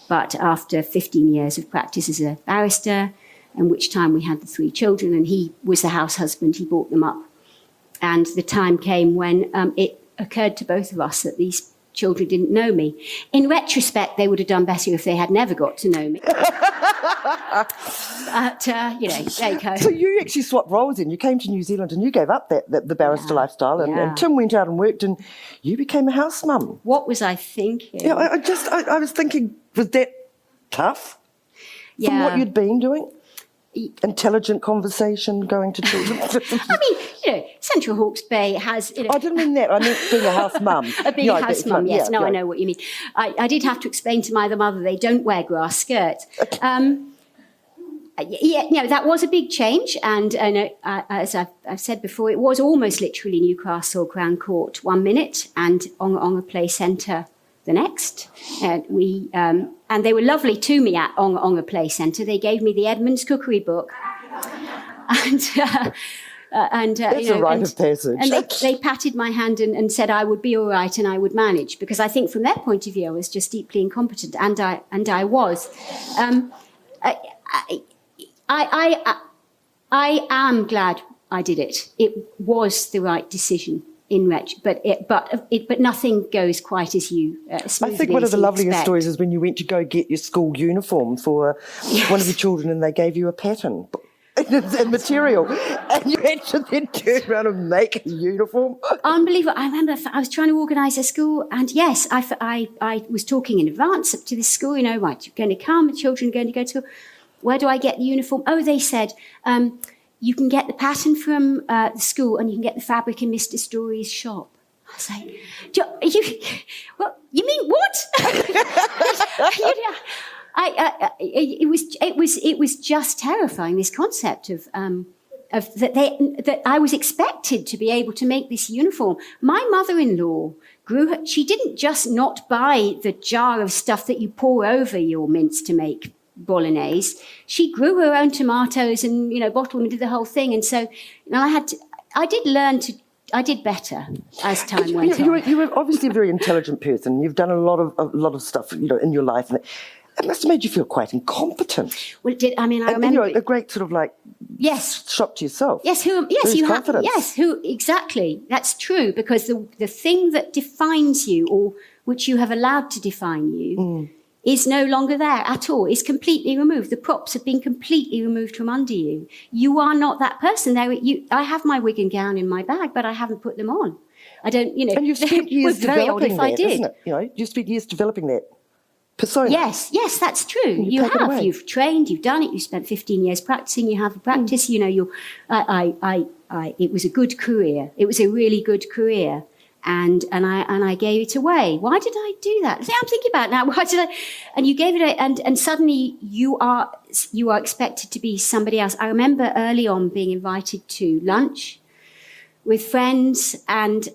But after 15 years of practice as a barrister, in which time we had the 3 children, and he was the house husband, he brought them up. And the time came when it occurred to both of us that these children didn't know me. In retrospect, they would have done better if they had never got to know me. But, there you go. So you actually swapped roles in. You came to New Zealand and you gave up the barrister lifestyle, and Tim went out and worked, and you became a house mum. What was I thinking? Yeah, I was thinking, was that tough from what you'd been doing? Intelligent conversation, going to children. I mean, Central Hawke's Bay has... I didn't mean that. I meant being a house mum. Being a house mum, yes. I know what you mean. I did have to explain to my other mother they don't wear grass skirts. That was a big change. And as I've said before, it was almost literally Newcastle Crown Court 1 minute and Onga Play Centre the next. And they were lovely to me at Onga Play Centre. They gave me the Edmonds cookery book. And that's a rite of passage. And they patted my hand and said I would be all right and I would manage, because I think from their point of view I was just deeply incompetent, and I was. I am glad I did it. It was the right decision. But nothing goes quite as you smoothly. I think one of the loveliest expect. stories is when you went to go get your school uniform for one of the children, and they gave you a pattern and material, and you had to then turn around and make a uniform. Unbelievable! I remember I was trying to organise a school, and yes, I was talking in advance to this school. Right, you're going to come, the children are going to go to school. Where do I get the uniform? Oh, they said. You can get the pattern from the school, and you can get the fabric in Mr. Story's shop. I I was like, well, you mean what? It was just terrifying, this concept of that I was expected to be able to make this uniform. My mother-in-law she didn't just not buy the jar of stuff that you pour over your mince to make bolognese. She grew her own tomatoes and, bottled them, did the whole thing. And so, I did better as time went on. You were obviously a very intelligent person. You've done a lot of stuff, in your life. And it must have made you feel quite incompetent. Well, it did. I mean, I remember a great sort of shock to yourself. Yes, you have. Yes, exactly. That's true, because the thing that defines you, or which you have allowed to define you, is no longer there at all. It's completely removed. The props have been completely removed from under you. You are not that person. I have my wig and gown in my bag, but I haven't put them on. I don't. And you've spent years developing that, isn't it? You've spent years developing that persona. Yes, that's true. You have. You've trained. You've done it. You spent 15 years practicing. You have a practice. It was a good career. It was a really good career, and I gave it away. Why did I do that? See, I'm thinking about it now. Why did I? And you gave it away, and suddenly you are expected to be somebody else. I remember early on being invited to lunch with friends, and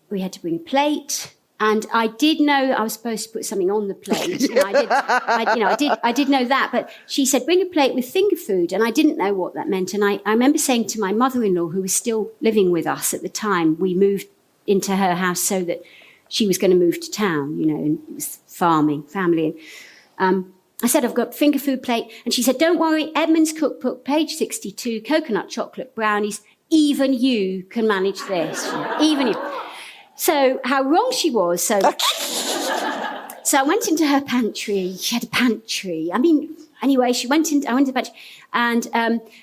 we had to bring a plate. And I did know I was supposed to put something on the plate. I did know that. But she said, bring a plate with finger food. And I didn't know what that meant. And I remember saying to my mother-in-law, who was still living with us at the time, we moved into her house so that she was going to move to town, and it was farming, family. And I said, I've got finger food plate. And she said, don't worry, Edmund's cookbook, page 62, coconut chocolate brownies. Even you can manage this. Even you. So how wrong she was. So I went into her pantry. She had a pantry. I mean, anyway, I went into the pantry, and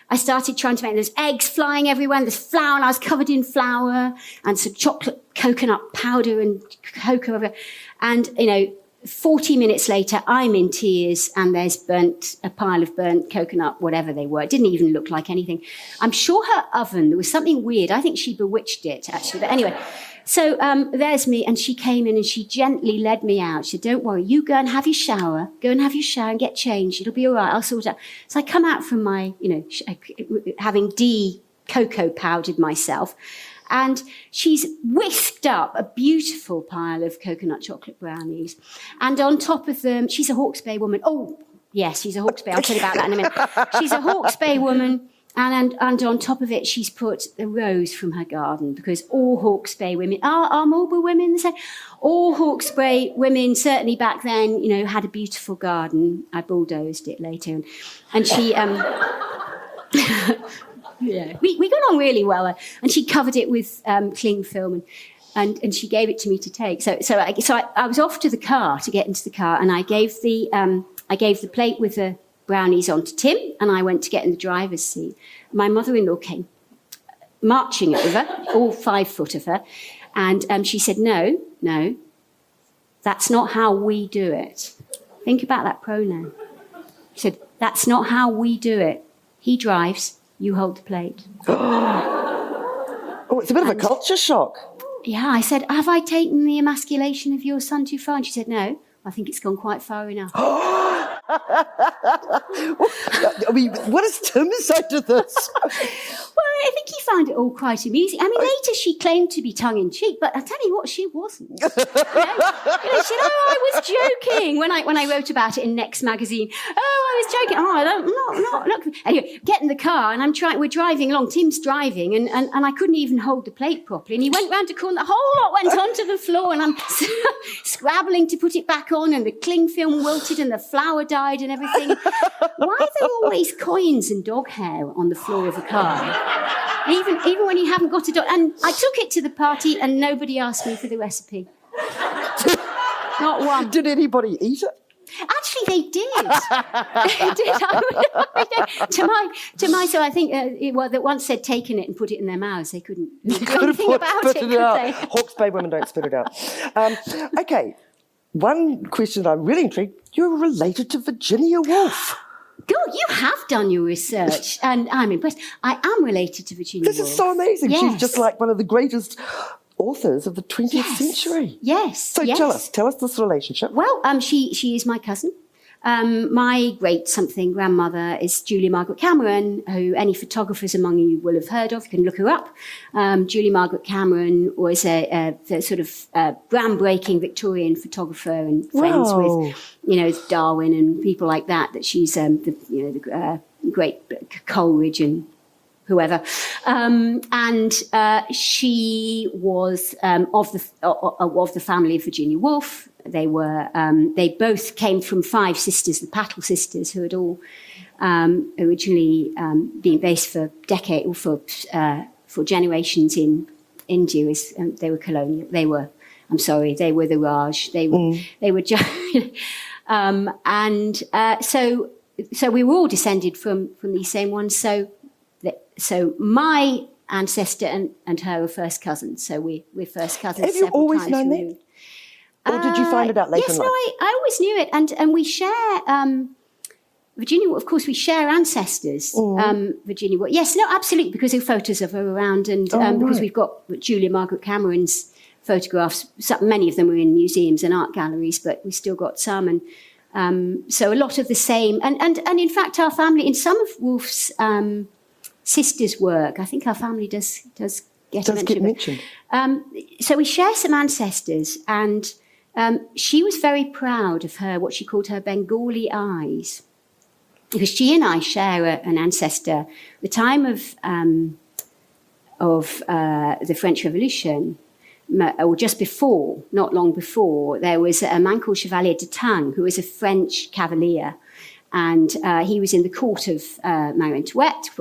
I started trying to make those eggs flying everywhere. And there's flour, and I was covered in flour and some chocolate coconut powder and cocoa everywhere. And 40 minutes later, I'm in tears, and there's a pile of burnt coconut, whatever they were. It didn't even look like anything. I'm sure her oven, there was something weird. I think she bewitched it, actually. But anyway. So there's me, and she came in and she gently led me out. She said, don't worry, you go and have your shower. Go and have your shower and get changed. It'll be all right. I'll sort it out. So I come out from my, having cocoa powdered myself, and she's whisked up a beautiful pile of coconut chocolate brownies. And on top of them, she's a Hawke's Bay woman. Oh, yes, she's a Hawke's Bay. I'll tell you about that in a minute. She's a Hawke's Bay woman. And on top of it, she's put a rose from her garden, because all Hawke's Bay women are Marlborough women the same. All Hawke's Bay women, certainly back then, had a beautiful garden. I bulldozed it later, and she, we got on really well. And she covered it with cling film, and she gave it to me to take. So I was off to the car to get into the car, and I gave the plate with the brownies on to Tim, and I went to get in the driver's seat. My mother-in-law came marching over, all 5 foot of her, and she said, no, that's not how we do it. Think about that pronoun. She said, that's not how we do it. He drives, you hold the plate. Oh, it's a bit of a culture shock. Yeah, I said, have I taken the emasculation of your son too far? And she said, no, I think it's gone quite far enough. I mean, what does Tim say to this? Well, I think he found it all quite amusing. I mean, later she claimed to be tongue-in-cheek, but I tell you what, she wasn't. She said, I was joking when I wrote about it in Next magazine. Oh, I was joking. Oh, I don't. Anyway, get in the car, and we're driving along. Tim's driving, and I couldn't even hold the plate properly. And he went round a corner. The whole lot went onto the floor, and I'm scrabbling to put it back on, and the cling film wilted, and the flour died, and everything. Why are there always coins and dog hair on the floor of a car? Even when you haven't got a dog. And I took it to the party, and nobody asked me for the recipe. Not one. Did anybody eat it? Actually, they did. They did. So I think that once they'd taken it and put it in their mouths, they couldn't do anything about it, could they? Hawke's Bay women don't spit it out. Okay, one question that I'm really intrigued. You're related to Virginia Woolf. God, you have done your research, and I'm impressed. I am related to Virginia Woolf. This is so amazing. Yes. She's just like one of the greatest authors of the 20th century. Yes. So yes. tell us this relationship. Well, she is my cousin. My great-something grandmother is Julia Margaret Cameron, who any photographers among you will have heard of. You can look her up. Julia Margaret Cameron was the sort of groundbreaking Victorian photographer and friends with, Darwin and people like that. That she's the great Coleridge and whoever, and she was of the family of Virginia Woolf. They both came from 5 sisters, the Pattle sisters, who had all originally been based for generations in India. They were colonial. They were the Raj. They were so we were all descended from these same ones. So my ancestor and her are first cousins. So we're first cousins. Have you always known that? Or did you find it out later yes, in life? Yes, I always knew it. And we share, Virginia, of course, we share ancestors. Virginia, yes, no, absolutely, because there are photos of her around. And because we've got Julia Margaret Cameron's photographs, many of them are in museums and art galleries, but we still got some. And so a lot of the same. And in fact, our family, in some of Woolf's sisters' work, I think our family does get mentioned. So we share some ancestors, and she was very proud of what she called her Bengali eyes, because she and I share an ancestor. The time of the French Revolution, or just before, not long before, there was a man called Chevalier de Tang, who was a French cavalier. And he was in the court of Marie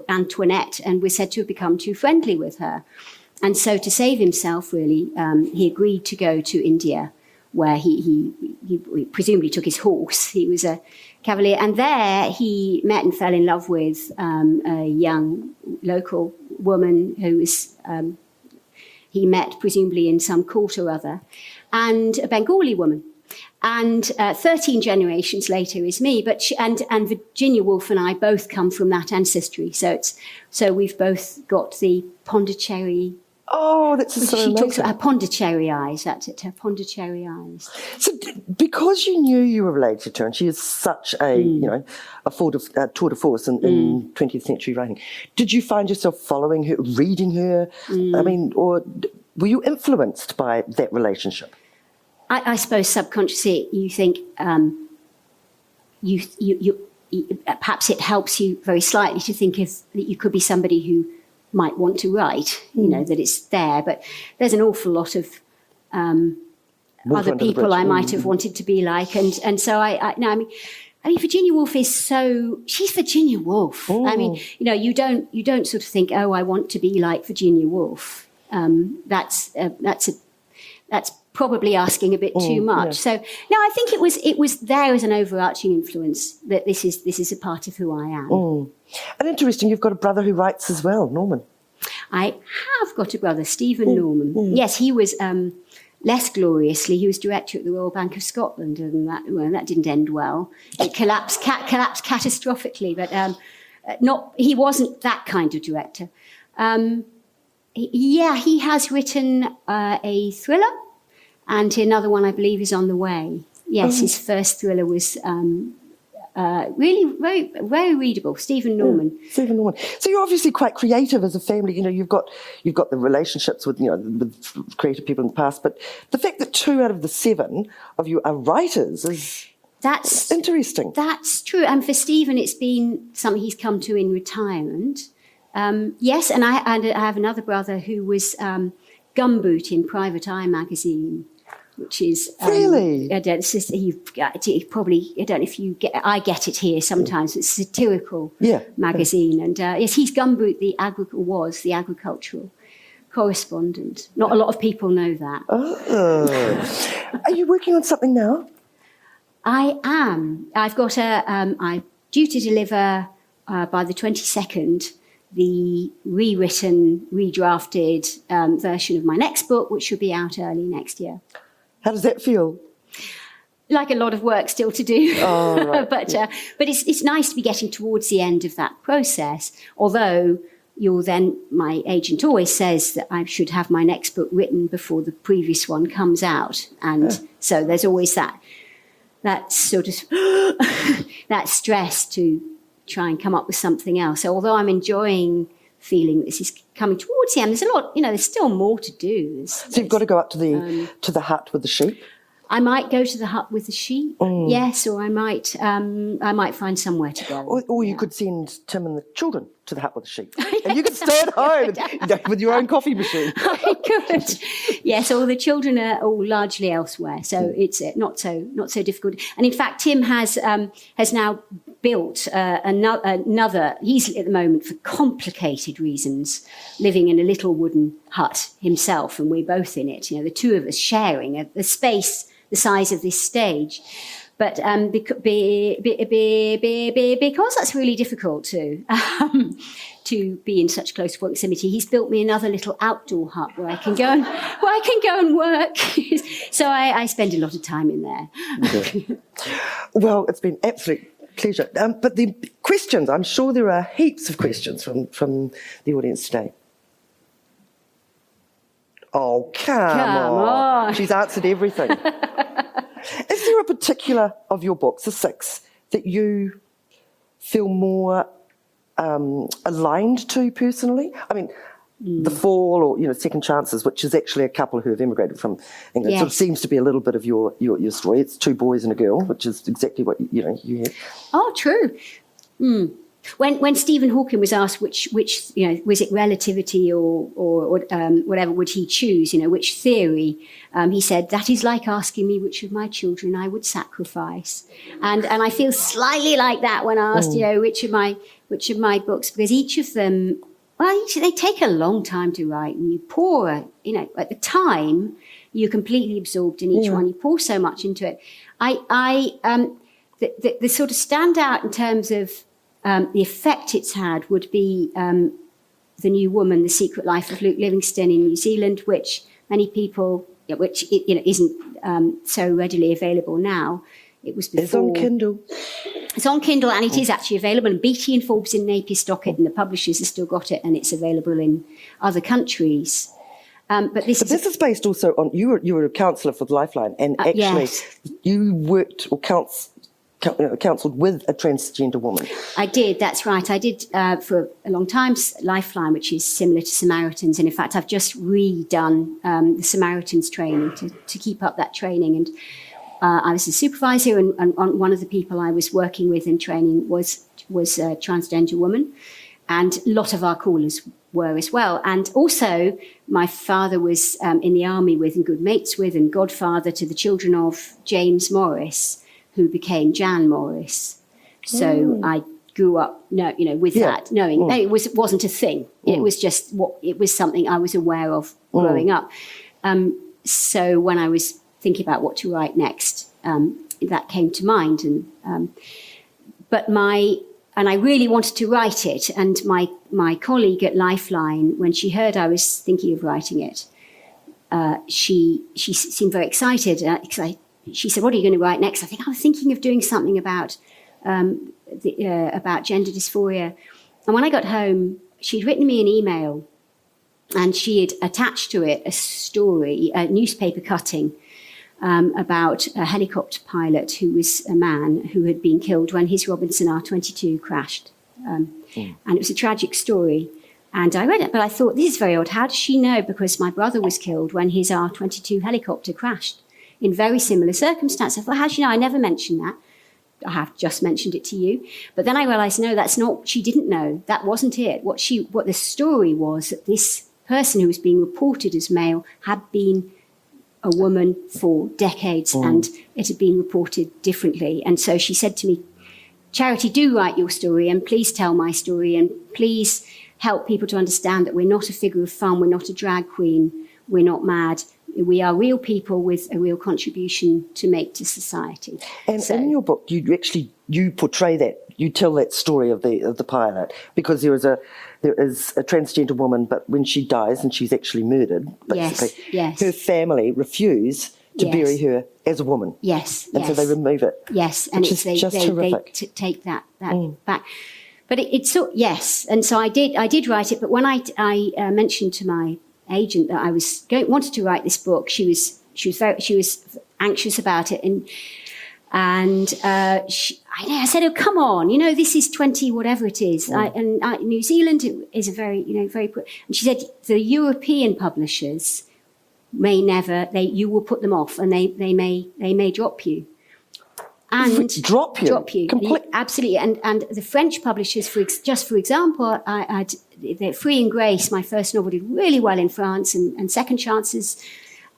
Antoinette, and was said to have become too friendly with her. And so to save himself, really, he agreed to go to India, where he presumably took his horse. He was a cavalier. And there he met and fell in love with a young local woman who was... he met presumably in some court or other, and a Bengali woman. And 13 generations later is me, and Virginia Woolf and I both come from that ancestry. So we've both got the Pondicherry. Oh, that's so amazing. She talks about her Pondicherry eyes. That's it, her Pondicherry eyes. So, because you knew you were related to her, and she is such a tour de force in 20th century writing, did you find yourself following her, reading her? I mean, or were you influenced by that relationship? I suppose subconsciously you think you perhaps it helps you very slightly to think that you could be somebody who might want to write, that it's there. But there's an awful lot of other people I might have wanted to be like, and so I mean, Virginia Woolf she's Virginia Woolf. I mean, you don't sort of think, oh, I want to be like Virginia Woolf. That's probably asking a bit too much. Yeah. So no, I think it was there as an overarching influence that this is a part of who I am. And interesting, you've got a brother who writes as well, Norman. I have got a brother, Stephen Norman. Yes, he was less gloriously. He was director at the Royal Bank of Scotland, and that didn't end well. It collapsed catastrophically, but he wasn't that kind of director. He has written a thriller. And another one, I believe, is on the way. Yes, his first thriller was really very, very readable. Stephen Norman. Stephen Norman. So you're obviously quite creative as a family. You've got the relationships with with creative people in the past, but the fact that 2 out of the 7 of you are writers that's interesting. That's true. And for Stephen, it's been something he's come to in retirement. Yes, and I have another brother who was gumboot in Private Eye magazine. Which is really? I don't know if you get. I get it here sometimes. It's a satirical magazine, and yes, he's Gumboot, the agricultural correspondent. Not a lot of people know that. Oh. Are you working on something now? I am. I've got I'm due to deliver by the 22nd the rewritten, redrafted version of my next book, which should be out early next year. How does that feel? Like a lot of work still to do. Oh, right. but it's nice to be getting towards the end of that process, although my agent always says that I should have my next book written before the previous one comes out. And so there's always that sort of, that stress to try and come up with something else. So although I'm enjoying feeling this is coming towards the end, there's a lot, there's still more to do. So you've got to go up to the hut with the sheep? I might go to the hut with the sheep, yes, or I might find somewhere to go. Or you could send Tim and the children to the hut with the sheep, and you could stay at home with your own coffee machine. I could, yes. All the children are all largely elsewhere, so it's not so difficult. And in fact, Tim has now built another. He's at the moment, for complicated reasons, living in a little wooden hut himself, and we're both in it. The two of us sharing a space the size of this stage. But because that's really difficult to be in such close proximity, he's built me another little outdoor hut where I can go and work. So I spend a lot of time in there. Okay. Well, it's been absolute pleasure. But the questions, I'm sure there are heaps of questions from the audience today. Oh, come on. She's answered everything. Is there a particular of your books, the 6, that you feel more aligned to personally? I mean, The Fall or, Second Chances, which is actually a couple who have immigrated from England. Yes. Sort of seems to be a little bit of your story. It's 2 boys and a girl, which is exactly what, you had. Oh, true. When Stephen Hawking was asked which was it relativity or whatever would he choose, which theory, he said, that is like asking me which of my children I would sacrifice. And I feel slightly like that when asked, which of my books, because each of them, they take a long time to write, and you pour, at the time, you're completely absorbed in each one. You pour so much into it. The sort of standout in terms of the effect it's had would be The New Woman, The Secret Life of Luke Livingstone in New Zealand, which many people, isn't so readily available now. It was before. It's on Kindle. It's on Kindle, and it is actually available. And Beatty and Forbes in Napier stock it, and the publishers have still got it, and it's available in other countries. But this is based also on you were a counsellor for the Lifeline, and actually you worked or counselled with a transgender woman. I did, that's right. I did for a long time Lifeline, which is similar to Samaritans. And in fact, I've just redone the Samaritans training to keep up that training. And I was a supervisor, and one of the people I was working with in training was a transgender woman. And a lot of our callers were as well. And also, my father was in the army with and good mates with and godfather to the children of James Morris, who became Jan Morris. So I grew up, with that, knowing it wasn't a thing. It was just it was something I was aware of growing up. So when I was thinking about what to write next, that came to mind. And I really wanted to write it. And my colleague at Lifeline, when she heard I was thinking of writing it, she seemed very excited. She said, "What are you going to write next?" I think I was thinking of doing something about gender dysphoria. And when I got home, she'd written me an email, and she had attached to it a story, a newspaper cutting about a helicopter pilot who was a man who had been killed when his Robinson R-22 crashed. And it was a tragic story. And I read it, but I thought, this is very odd. How does she know? Because my brother was killed when his R-22 helicopter crashed in very similar circumstances. I thought, how does she know? I never mentioned that. I have just mentioned it to you. But then I realised, no, that's not, she didn't know. That wasn't it. What the story was, that this person who was being reported as male had been a woman for decades, and it had been reported differently. And so she said to me, Charity, do write your story, and please tell my story, and please help people to understand that we're not a figure of fun, we're not a drag queen, we're not mad. We are real people with a real contribution to make to society. And so, in your book, you portray that, you tell that story of the pilot, because there is a transgender woman, but when she dies and she's actually murdered, basically, her family refuse to bury her as a woman. Yes, and so they remove it. Yes, and they take that back. But it's so, yes, and so I did write it. But when I mentioned to my agent that I wanted to write this book, she was anxious about it, and I said, "Oh, come on, this is 20 whatever it is." New Zealand is a very very. And she said the European publishers may never. You will put them off, and they may drop you. And drop you absolutely. And the French publishers, for example, the Free and Grace, my first novel, did really well in France, and Second Chances.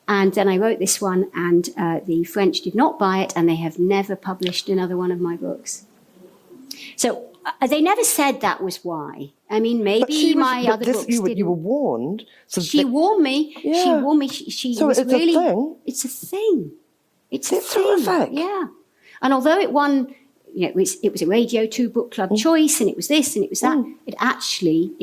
And then I wrote this one, and the French did not buy it, and they have never published another one of my books. So they never said that was why. I mean, maybe my other books didn't. You were warned. So she warned me. Yeah. She warned me. She so was it's really. A thing? It's a thing. It's a That's thing. horrific. Yeah. And although it won, it was a Radio 2 Book Club choice, and it was this and it was that, it actually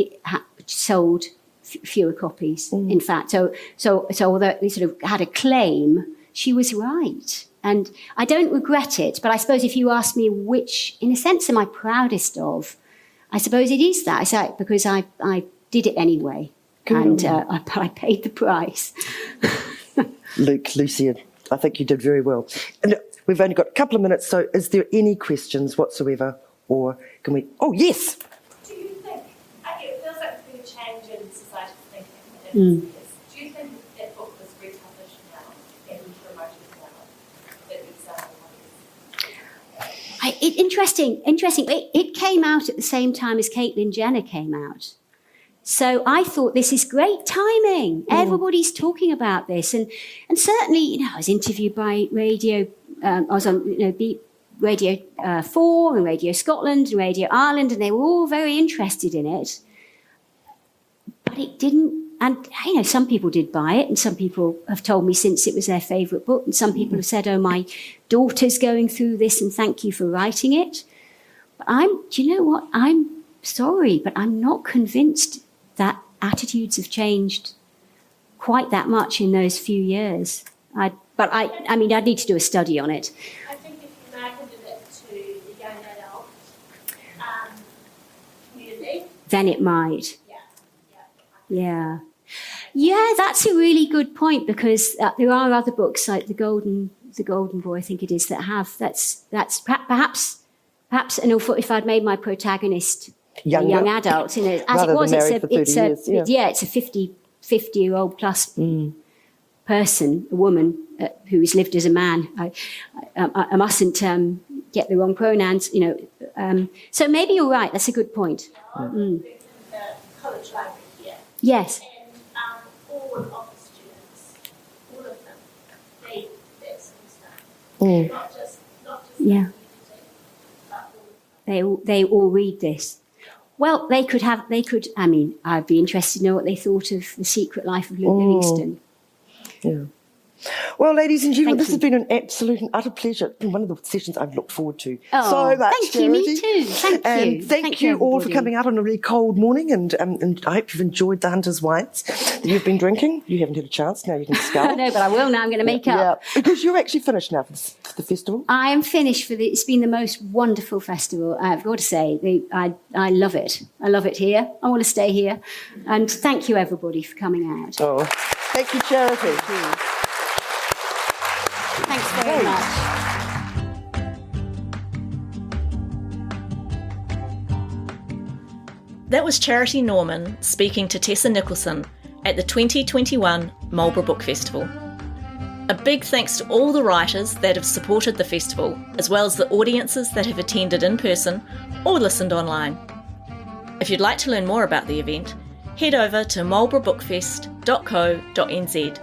sold fewer copies, in fact. So although we sort of had a claim, she was right. And I don't regret it, but I suppose if you ask me which, in a sense, am I proudest of, I suppose it is that. I say because I did it anyway, and I paid the price. Lucia, I think you did very well. And we've only got a couple of minutes, so is there any questions whatsoever, or can we? Oh, yes. Do you think it feels like there's been a change in society's thinking? Do you think if that book was republished now and promoted now, that would sell more? Interesting. It came out at the same time as Caitlyn Jenner came out. So I thought this is great timing. Everybody's talking about this, and certainly, I was interviewed by Radio. I was on Radio 4 and Radio Scotland and Radio Ireland, and they were all very interested in it. But it didn't. And some people did buy it, and some people have told me since it was their favourite book, and some people have said, "Oh, my daughter's going through this, and thank you for writing it." But do you know what? I'm sorry, but I'm not convinced that attitudes have changed quite that much in those few years. I mean, I'd need to do a study on it. I think if you marketed it to the young adult community, then it might. Yeah, that's a really good point, because there are other books like the Golden Boy, I think it is, that have that's perhaps. And if I'd made my protagonist Younger. a young adult, as it was, it's a 50-year-old plus person, a woman who has lived as a man. I mustn't get the wrong pronouns, So maybe you're right. That's a good point. the college library here. Yes. And all of the students, all of them, read this and stuff. Not just Yeah. but all of them. They all read this. Well, I'd be interested to know what they thought of The Secret Life of Luke Livingston. Yeah. Well, ladies and gentlemen, Thank this has been an absolute and utter pleasure. It's been one of the sessions I've looked forward to Oh, so much. thank you, me Charity. too. Thank you. And thank you all for everybody. coming out on a really cold morning, and I hope you've enjoyed the Hunter's Wines that you've been drinking. You haven't had a chance, now you can scull. No, but I will now. I'm going to make up. Yeah, because you're actually finished now for the festival. I am finished it's been the most wonderful festival, I've got to say. I love it. I love it here. I want to stay here. And thank you, everybody, for coming out. Oh, thank you, Charity. Thanks very much. That was Charity Norman speaking to Tessa Nicholson at the 2021 Marlborough Book Festival. A big thanks to all the writers that have supported the festival, as well as the audiences that have attended in person or listened online. If you'd like to learn more about the event, head over to marlboroughbookfest.co.nz.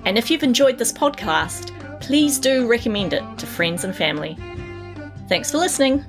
And if you've enjoyed this podcast, please do recommend it to friends and family. Thanks for listening.